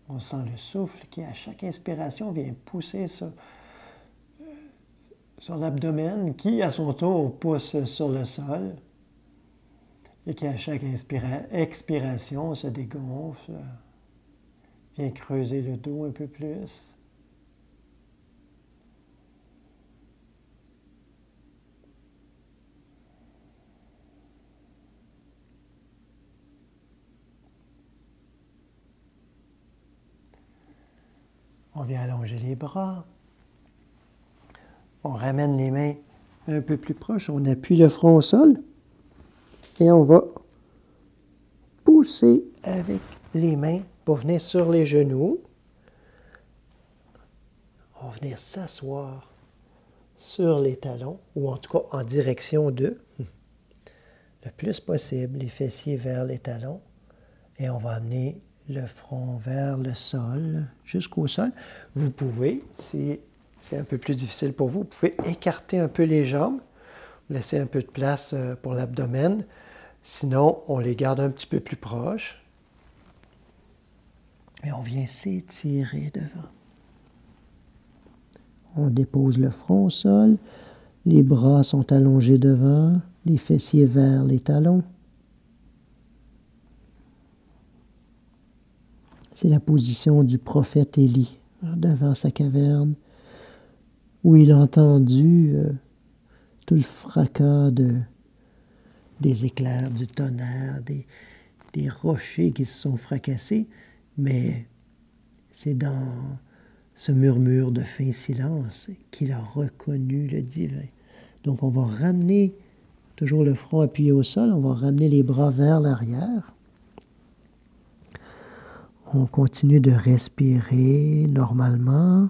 On sent le souffle qui, à chaque inspiration, vient pousser sur l'abdomen, qui, à son tour, pousse sur le sol, et qui, à chaque expiration, se dégonfle, vient creuser le dos un peu plus. On vient allonger les bras. On ramène les mains un peu plus proches. On appuie le front au sol. Et on va pousser avec les mains pour venir sur les genoux. On va venir s'asseoir sur les talons, ou en tout cas en direction d'eux, le plus possible, les fessiers vers les talons. Et on va amener le front vers le sol, jusqu'au sol. Vous pouvez, si c'est un peu plus difficile pour vous, vous pouvez écarter un peu les jambes, laisser un peu de place pour l'abdomen. Sinon, on les garde un petit peu plus proches. Et on vient s'étirer devant. On dépose le front au sol, les bras sont allongés devant, les fessiers vers les talons. C'est la position du prophète Élie, devant sa caverne, où il a entendu tout le fracas des éclairs, du tonnerre, des rochers qui se sont fracassés, mais c'est dans ce murmure de fin silence qu'il a reconnu le divin. Donc on va ramener, toujours le front appuyé au sol, on va ramener les bras vers l'arrière. On continue de respirer normalement.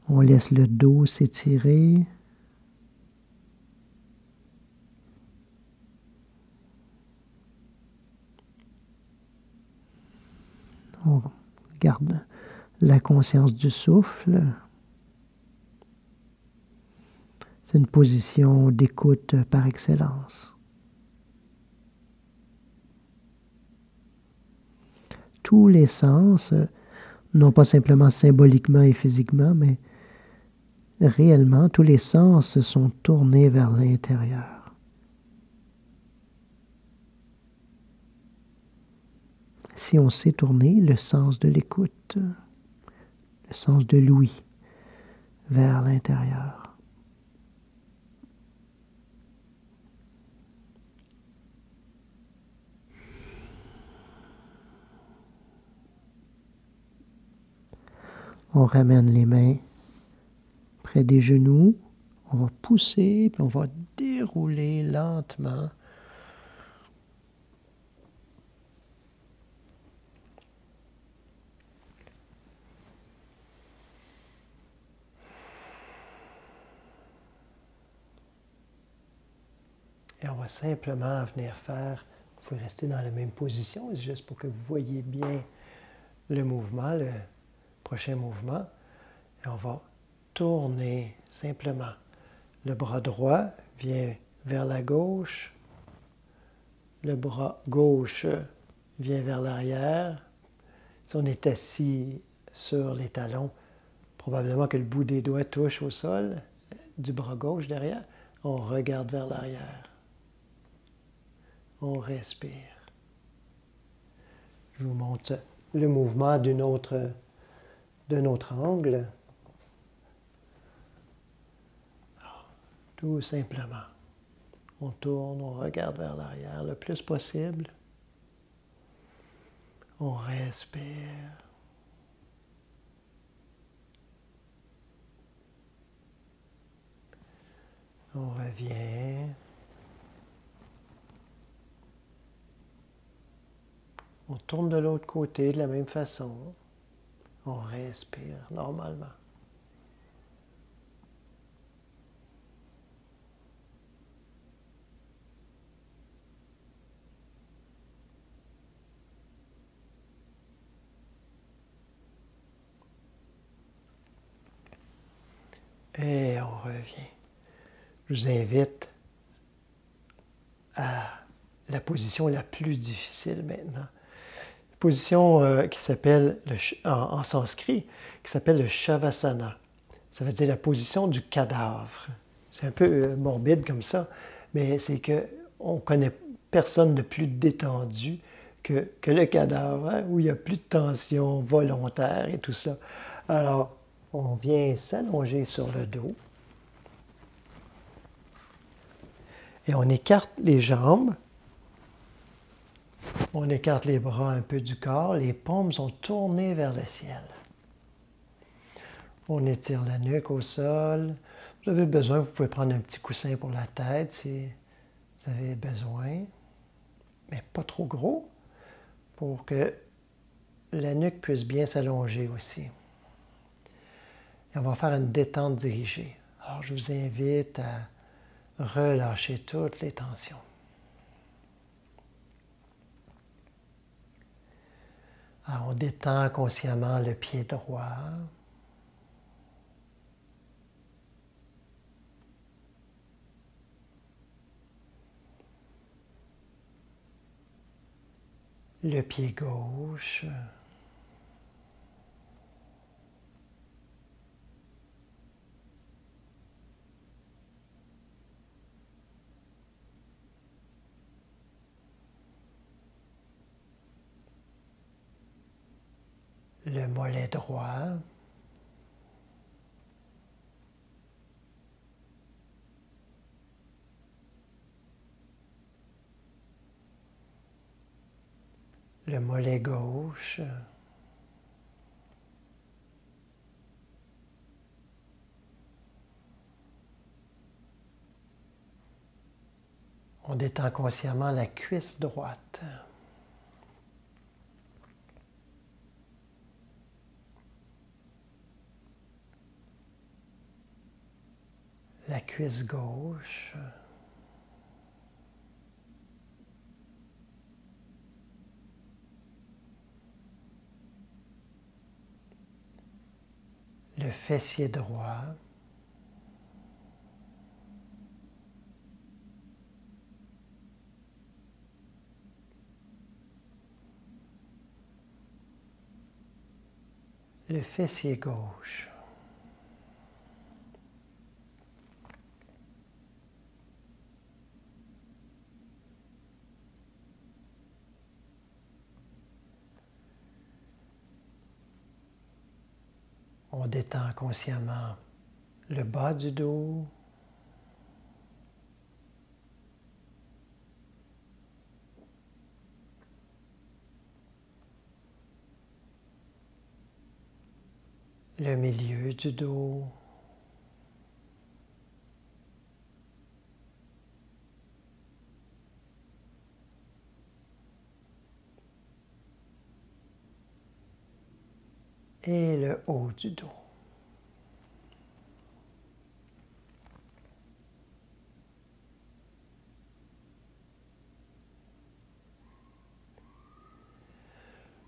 On laisse le dos s'étirer. On garde la conscience du souffle. C'est une position d'écoute par excellence. Tous les sens, non pas simplement symboliquement et physiquement, mais réellement, tous les sens sont tournés vers l'intérieur. Si on sait tourner le sens de l'écoute, le sens de l'ouïe, vers l'intérieur. On ramène les mains près des genoux. On va pousser, puis on va dérouler lentement. Et on va simplement venir faire, vous pouvez rester dans la même position, juste pour que vous voyez bien le mouvement, le prochain mouvement. Et on va tourner simplement. Le bras droit vient vers la gauche, le bras gauche vient vers l'arrière. Si on est assis sur les talons, probablement que le bout des doigts touche au sol du bras gauche derrière. On regarde vers l'arrière. On respire. Je vous montre le mouvement d'un autre angle. Tout simplement. On tourne, on regarde vers l'arrière le plus possible. On respire. On revient. On tourne de l'autre côté de la même façon. On respire normalement. Et on revient. Je vous invite à la position la plus difficile maintenant. Position qui s'appelle, en sanskrit, qui s'appelle le Shavasana. Ça veut dire la position du cadavre. C'est un peu morbide comme ça, mais c'est qu'on ne connaît personne de plus détendu que le cadavre, hein, où il n'y a plus de tension volontaire et tout ça. Alors, on vient s'allonger sur le dos et on écarte les jambes. On écarte les bras un peu du corps, les paumes sont tournées vers le ciel. On étire la nuque au sol. Vous avez besoin, vous pouvez prendre un petit coussin pour la tête si vous avez besoin, mais pas trop gros, pour que la nuque puisse bien s'allonger aussi. Et on va faire une détente dirigée. Alors je vous invite à relâcher toutes les tensions. Alors, on détend consciemment le pied droit. Le pied gauche. Le mollet droit. Le mollet gauche. On détend consciemment la cuisse droite. La cuisse gauche. Le fessier droit. Le fessier gauche. On détend consciemment le bas du dos. le milieu du dos, et le haut du dos.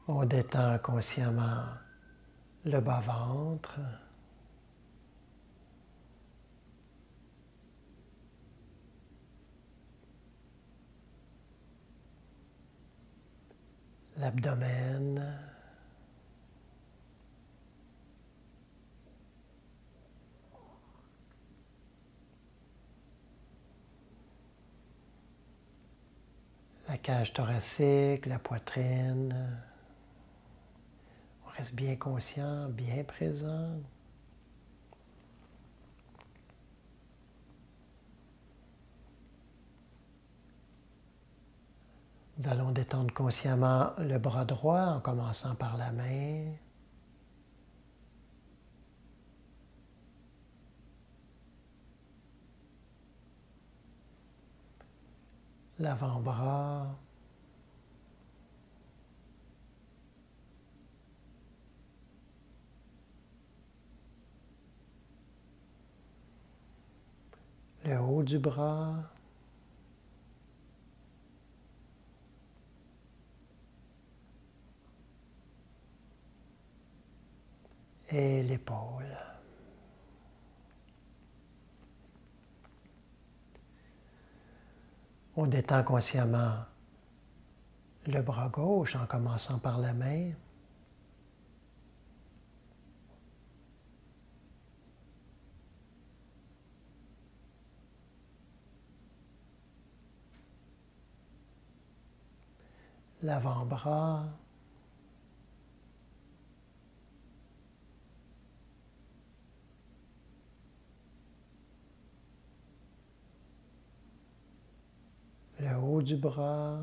On détend consciemment le bas-ventre, l'abdomen, la cage thoracique, la poitrine. On reste bien conscient, bien présent. Nous allons détendre consciemment le bras droit en commençant par la main. L'avant-bras. Le haut du bras. Et l'épaule. On détend consciemment le bras gauche en commençant par la main. L'avant-bras. Le haut du bras.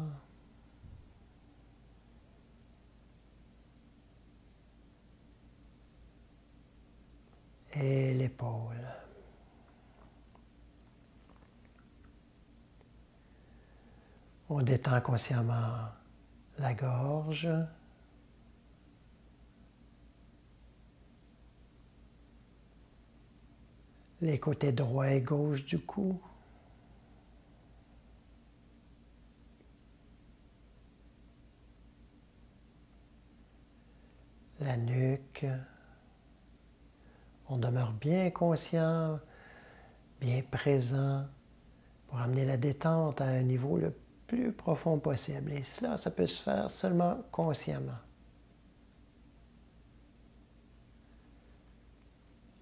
Et l'épaule. On détend consciemment la gorge. Les côtés droit et gauche du cou. La nuque. On demeure bien conscient, bien présent pour amener la détente à un niveau le plus profond possible. Et cela, ça peut se faire seulement consciemment.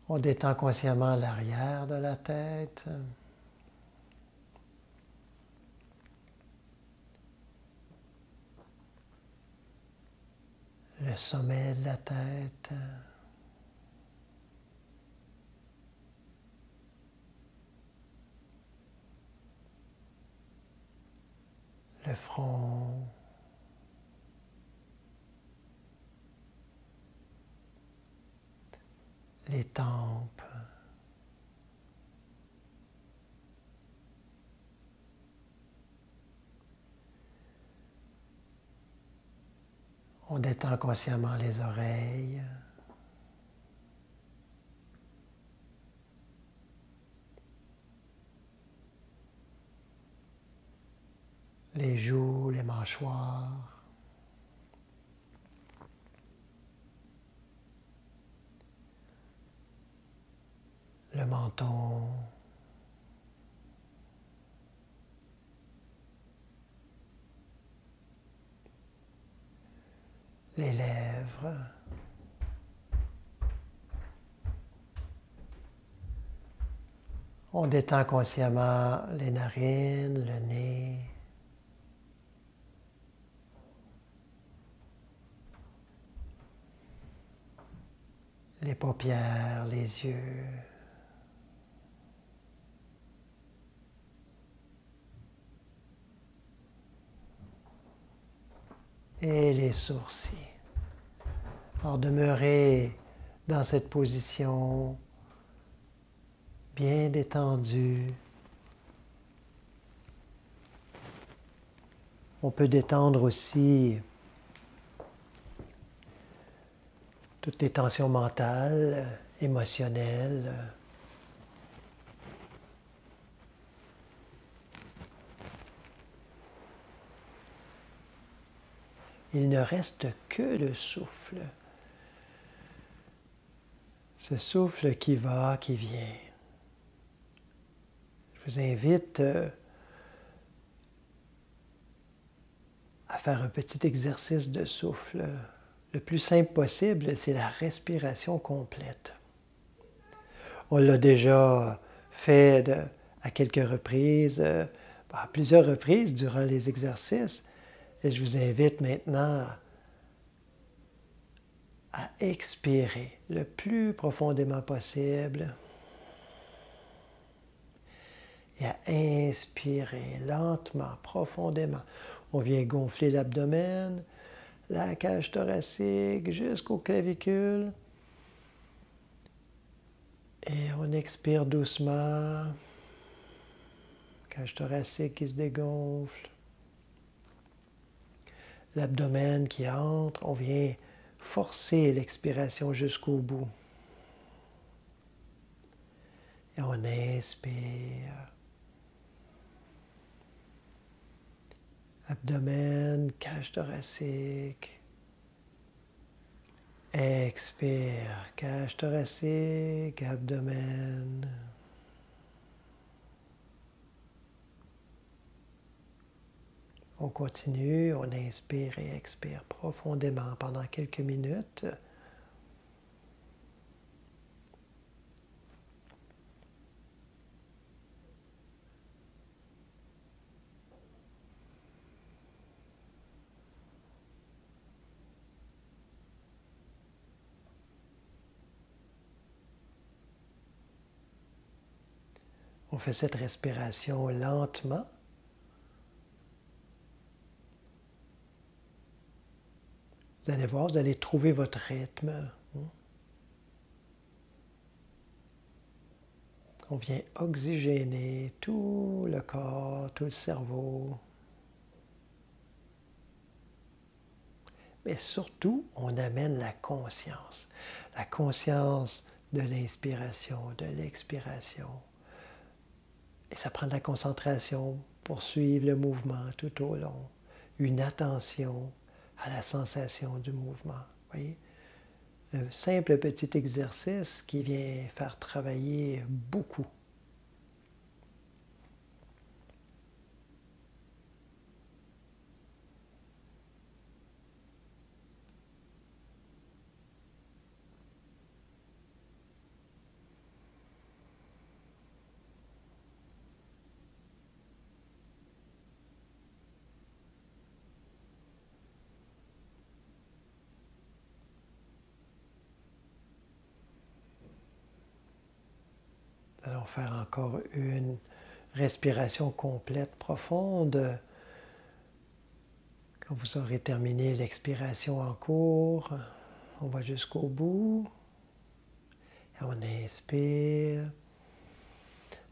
On détend consciemment l'arrière de la tête. Le sommet de la tête. Le front. Les tempes. On détend consciemment les oreilles. Les joues, les mâchoires. Le menton. Les lèvres. On détend consciemment les narines, le nez. Les paupières, les yeux. Et les sourcils. Alors demeurez dans cette position bien détendue. On peut détendre aussi toutes les tensions mentales, émotionnelles. Il ne reste que le souffle. Ce souffle qui va, qui vient. Je vous invite à faire un petit exercice de souffle. Le plus simple possible, c'est la respiration complète. On l'a déjà fait à quelques reprises, à plusieurs reprises durant les exercices. Et je vous invite maintenant à expirer le plus profondément possible et à inspirer lentement, profondément. On vient gonfler l'abdomen, la cage thoracique jusqu'aux clavicules. Et on expire doucement. Cage thoracique qui se dégonfle. L'abdomen qui entre. On vient forcer l'expiration jusqu'au bout. Et on inspire. Abdomen, cage thoracique. Expire, cage thoracique, abdomen. On continue, on inspire et expire profondément pendant quelques minutes. On fait cette respiration lentement. Vous allez voir, vous allez trouver votre rythme. On vient oxygéner tout le corps, tout le cerveau. Mais surtout, on amène la conscience. La conscience de l'inspiration, de l'expiration. Et ça prend de la concentration pour suivre le mouvement tout au long. Une attention à la sensation du mouvement. Voyez? Un simple petit exercice qui vient faire travailler beaucoup. Allons faire encore une respiration complète, profonde. Quand vous aurez terminé l'expiration en cours, on va jusqu'au bout. Et on inspire.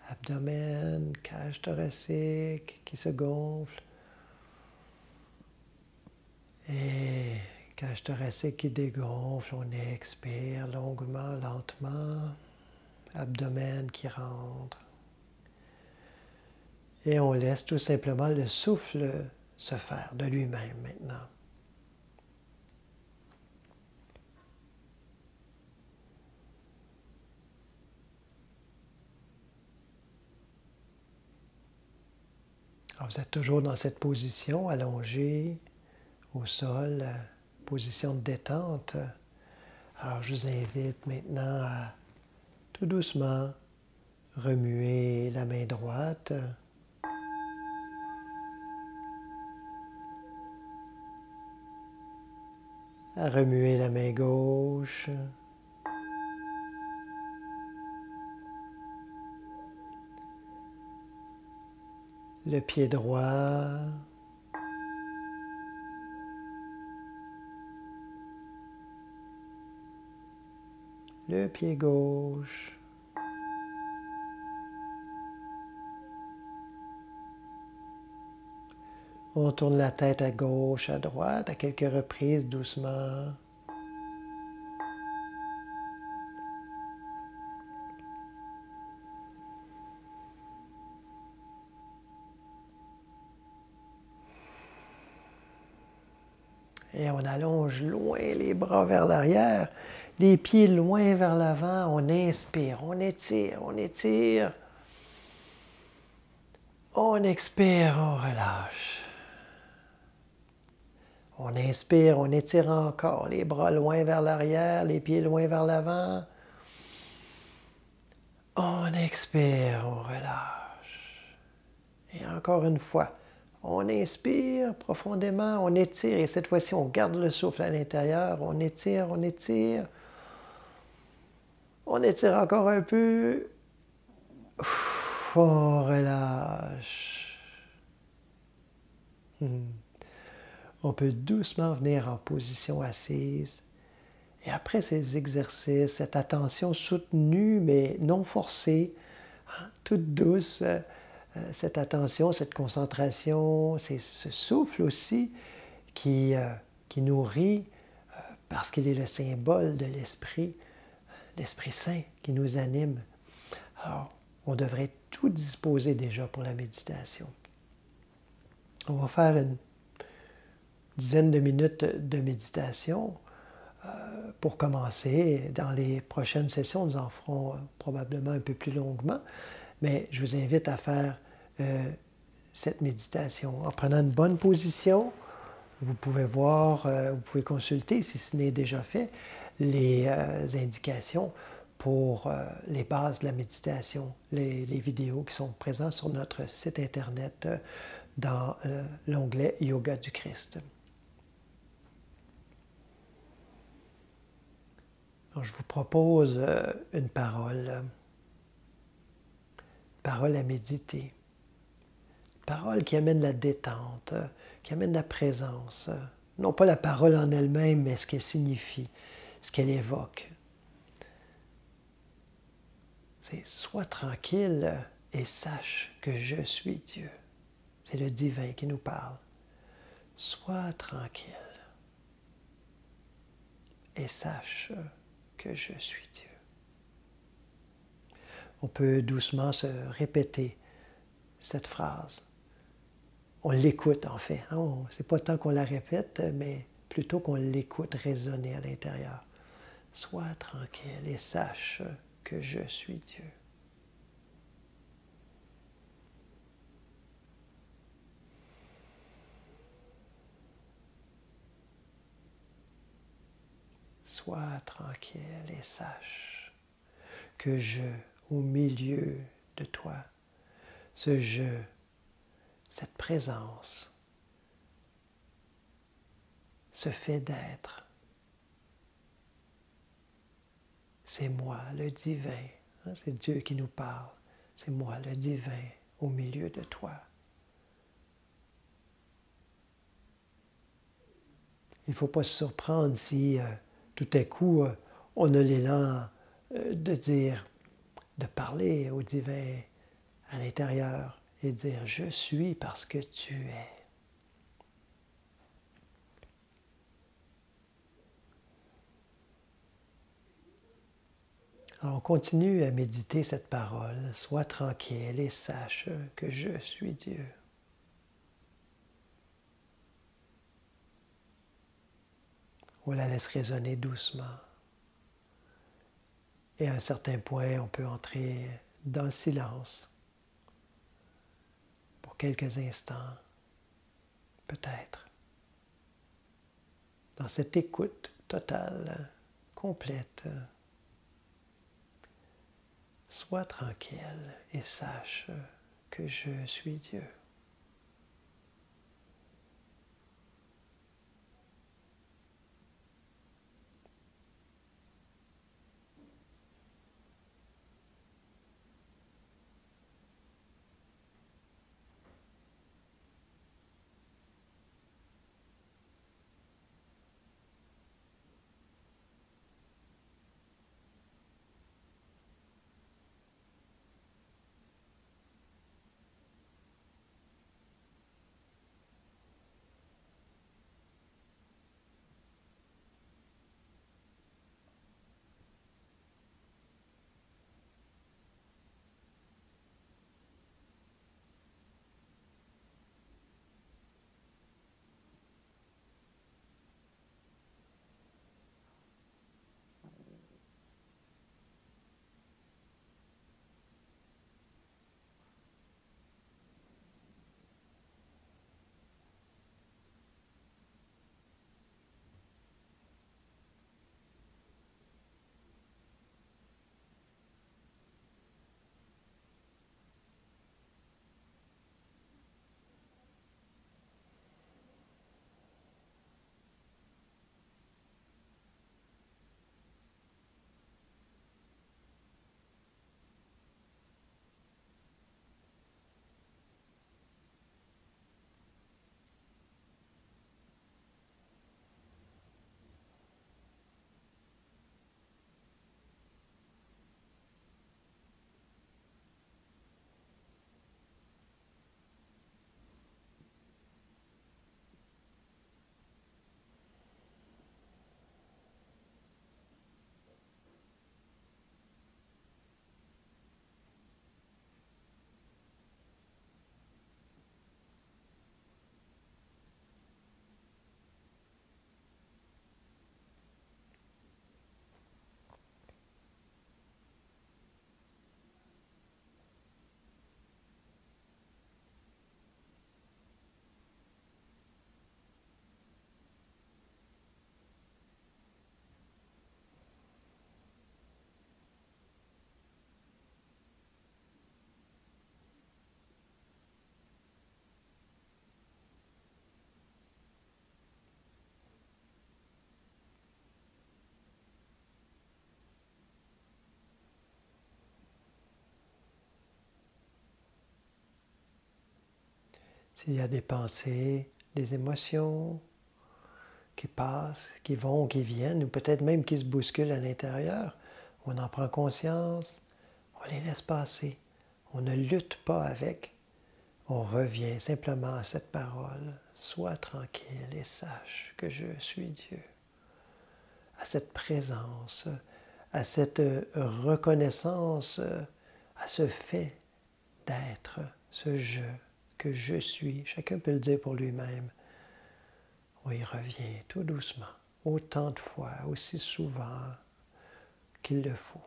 Abdomen, cage thoracique qui se gonfle. Et cage thoracique qui dégonfle. On expire longuement, lentement. Abdomen qui rentre. Et on laisse tout simplement le souffle se faire de lui-même maintenant. Alors vous êtes toujours dans cette position allongée au sol, position de détente. Alors je vous invite maintenant à tout doucement remuer la main droite. À remuer la main gauche. Le pied droit. le pied gauche. On tourne la tête à gauche, à droite, à quelques reprises doucement. Et on allonge loin les bras vers l'arrière, les pieds loin vers l'avant. On inspire, on étire, on étire. On expire, on relâche. On inspire, on étire encore, les bras loin vers l'arrière, les pieds loin vers l'avant. On expire, on relâche. Et encore une fois, on inspire profondément, on étire, et cette fois-ci, on garde le souffle à l'intérieur. On étire, on étire. On étire encore un peu. On relâche. On peut doucement venir en position assise. Et après ces exercices, cette attention soutenue mais non forcée, toute douce, cette attention, cette concentration, ce souffle aussi qui nourrit parce qu'il est le symbole de l'Esprit Saint qui nous anime. Alors, on devrait tout disposer déjà pour la méditation. On va faire une dizaine de minutes de méditation pour commencer. Dans les prochaines sessions, nous en ferons probablement un peu plus longuement, mais je vous invite à faire cette méditation en prenant une bonne position. Vous pouvez voir, vous pouvez consulter, si ce n'est déjà fait, les indications pour les bases de la méditation, les vidéos qui sont présentes sur notre site Internet dans l'onglet Yoga du Christ. Alors, je vous propose une parole à méditer. Une parole qui amène la détente, qui amène la présence. Non pas la parole en elle-même, mais ce qu'elle signifie, ce qu'elle évoque. C'est « Sois tranquille et sache que je suis Dieu ». C'est le divin qui nous parle. Sois tranquille et sache que je suis Dieu. On peut doucement se répéter cette phrase. On l'écoute en fait. Hein? Ce n'est pas tant qu'on la répète, mais plutôt qu'on l'écoute résonner à l'intérieur. Sois tranquille et sache que je suis Dieu. Sois tranquille et sache que je, au milieu de toi, ce je, cette présence, ce fait d'être, c'est moi, le divin. Hein? C'est Dieu qui nous parle. C'est moi, le divin, au milieu de toi. Il ne faut pas se surprendre si tout à coup on a l'élan de dire, de parler au divin à l'intérieur et dire « Je suis parce que tu es ». Alors on continue à méditer cette parole. Sois tranquille et sache que je suis Dieu. On la laisse résonner doucement. Et à un certain point, on peut entrer dans le silence pour quelques instants, peut-être, dans cette écoute totale, complète. Sois tranquille et sache que je suis Dieu. S'il y a des pensées, des émotions qui passent, qui vont, qui viennent, ou peut-être même qui se bousculent à l'intérieur, on en prend conscience, on les laisse passer. On ne lutte pas avec. On revient simplement à cette parole. Sois tranquille et sache que je suis Dieu. À cette présence, à cette reconnaissance, à ce fait d'être, ce je que je suis. Chacun peut le dire pour lui-même. On y revient tout doucement, autant de fois, aussi souvent qu'il le faut.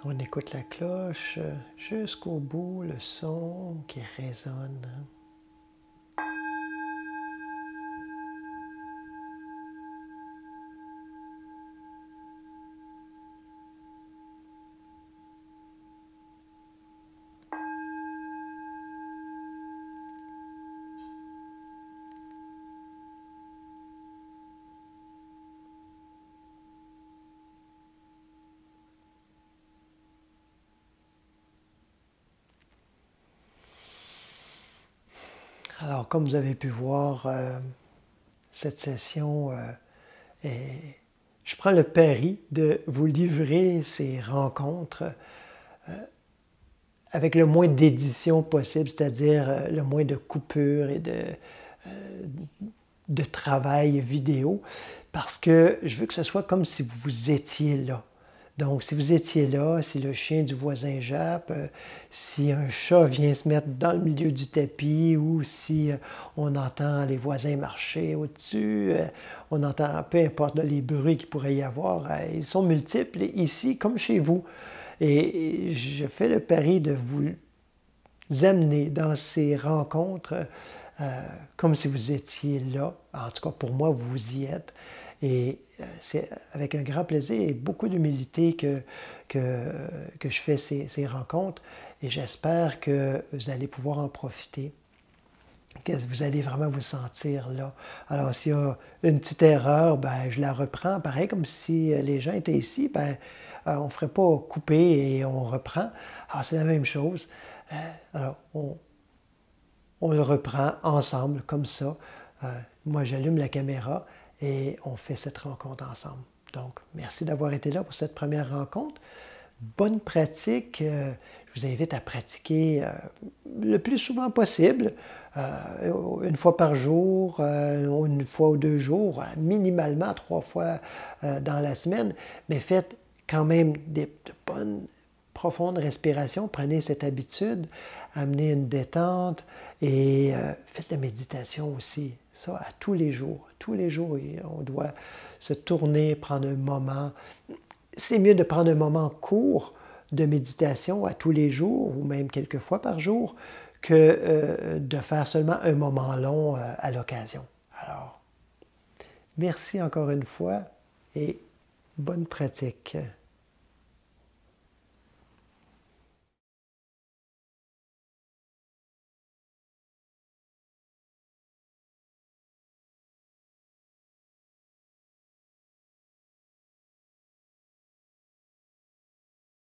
On écoute la cloche jusqu'au bout, le son qui résonne. Alors, comme vous avez pu voir, cette session je prends le pari de vous livrer ces rencontres avec le moins d'édition possible, c'est-à-dire le moins de coupures et de travail vidéo, parce que je veux que ce soit comme si vous étiez là. Donc, si vous étiez là, si le chien du voisin jappe, si un chat vient se mettre dans le milieu du tapis ou si on entend les voisins marcher au-dessus, on entend peu importe les bruits qu'il pourrait y avoir, ils sont multiples ici comme chez vous. Et je fais le pari de vous amener dans ces rencontres comme si vous étiez là. En tout cas, pour moi, vous y êtes. Et c'est avec un grand plaisir et beaucoup d'humilité que je fais ces rencontres. Et j'espère que vous allez pouvoir en profiter. Vous allez vraiment vous sentir là. Alors, s'il y a une petite erreur, ben, je la reprends. Pareil, comme si les gens étaient ici, ben, on ne ferait pas couper et on reprend. Alors, c'est la même chose. Alors, on le reprend ensemble, comme ça. Moi, j'allume la caméra et on fait cette rencontre ensemble. Donc, merci d'avoir été là pour cette première rencontre. Bonne pratique. Je vous invite à pratiquer le plus souvent possible, une fois par jour, une fois ou 2 jours, minimalement 3 fois dans la semaine, mais faites quand même de bonnes, profondes respirations. Prenez cette habitude, amenez une détente et faites la méditation aussi. Ça, à tous les jours. Tous les jours, on doit se tourner, prendre un moment. C'est mieux de prendre un moment court de méditation à tous les jours ou même quelques fois par jour que de faire seulement un moment long à l'occasion. Alors, merci encore une fois et bonne pratique.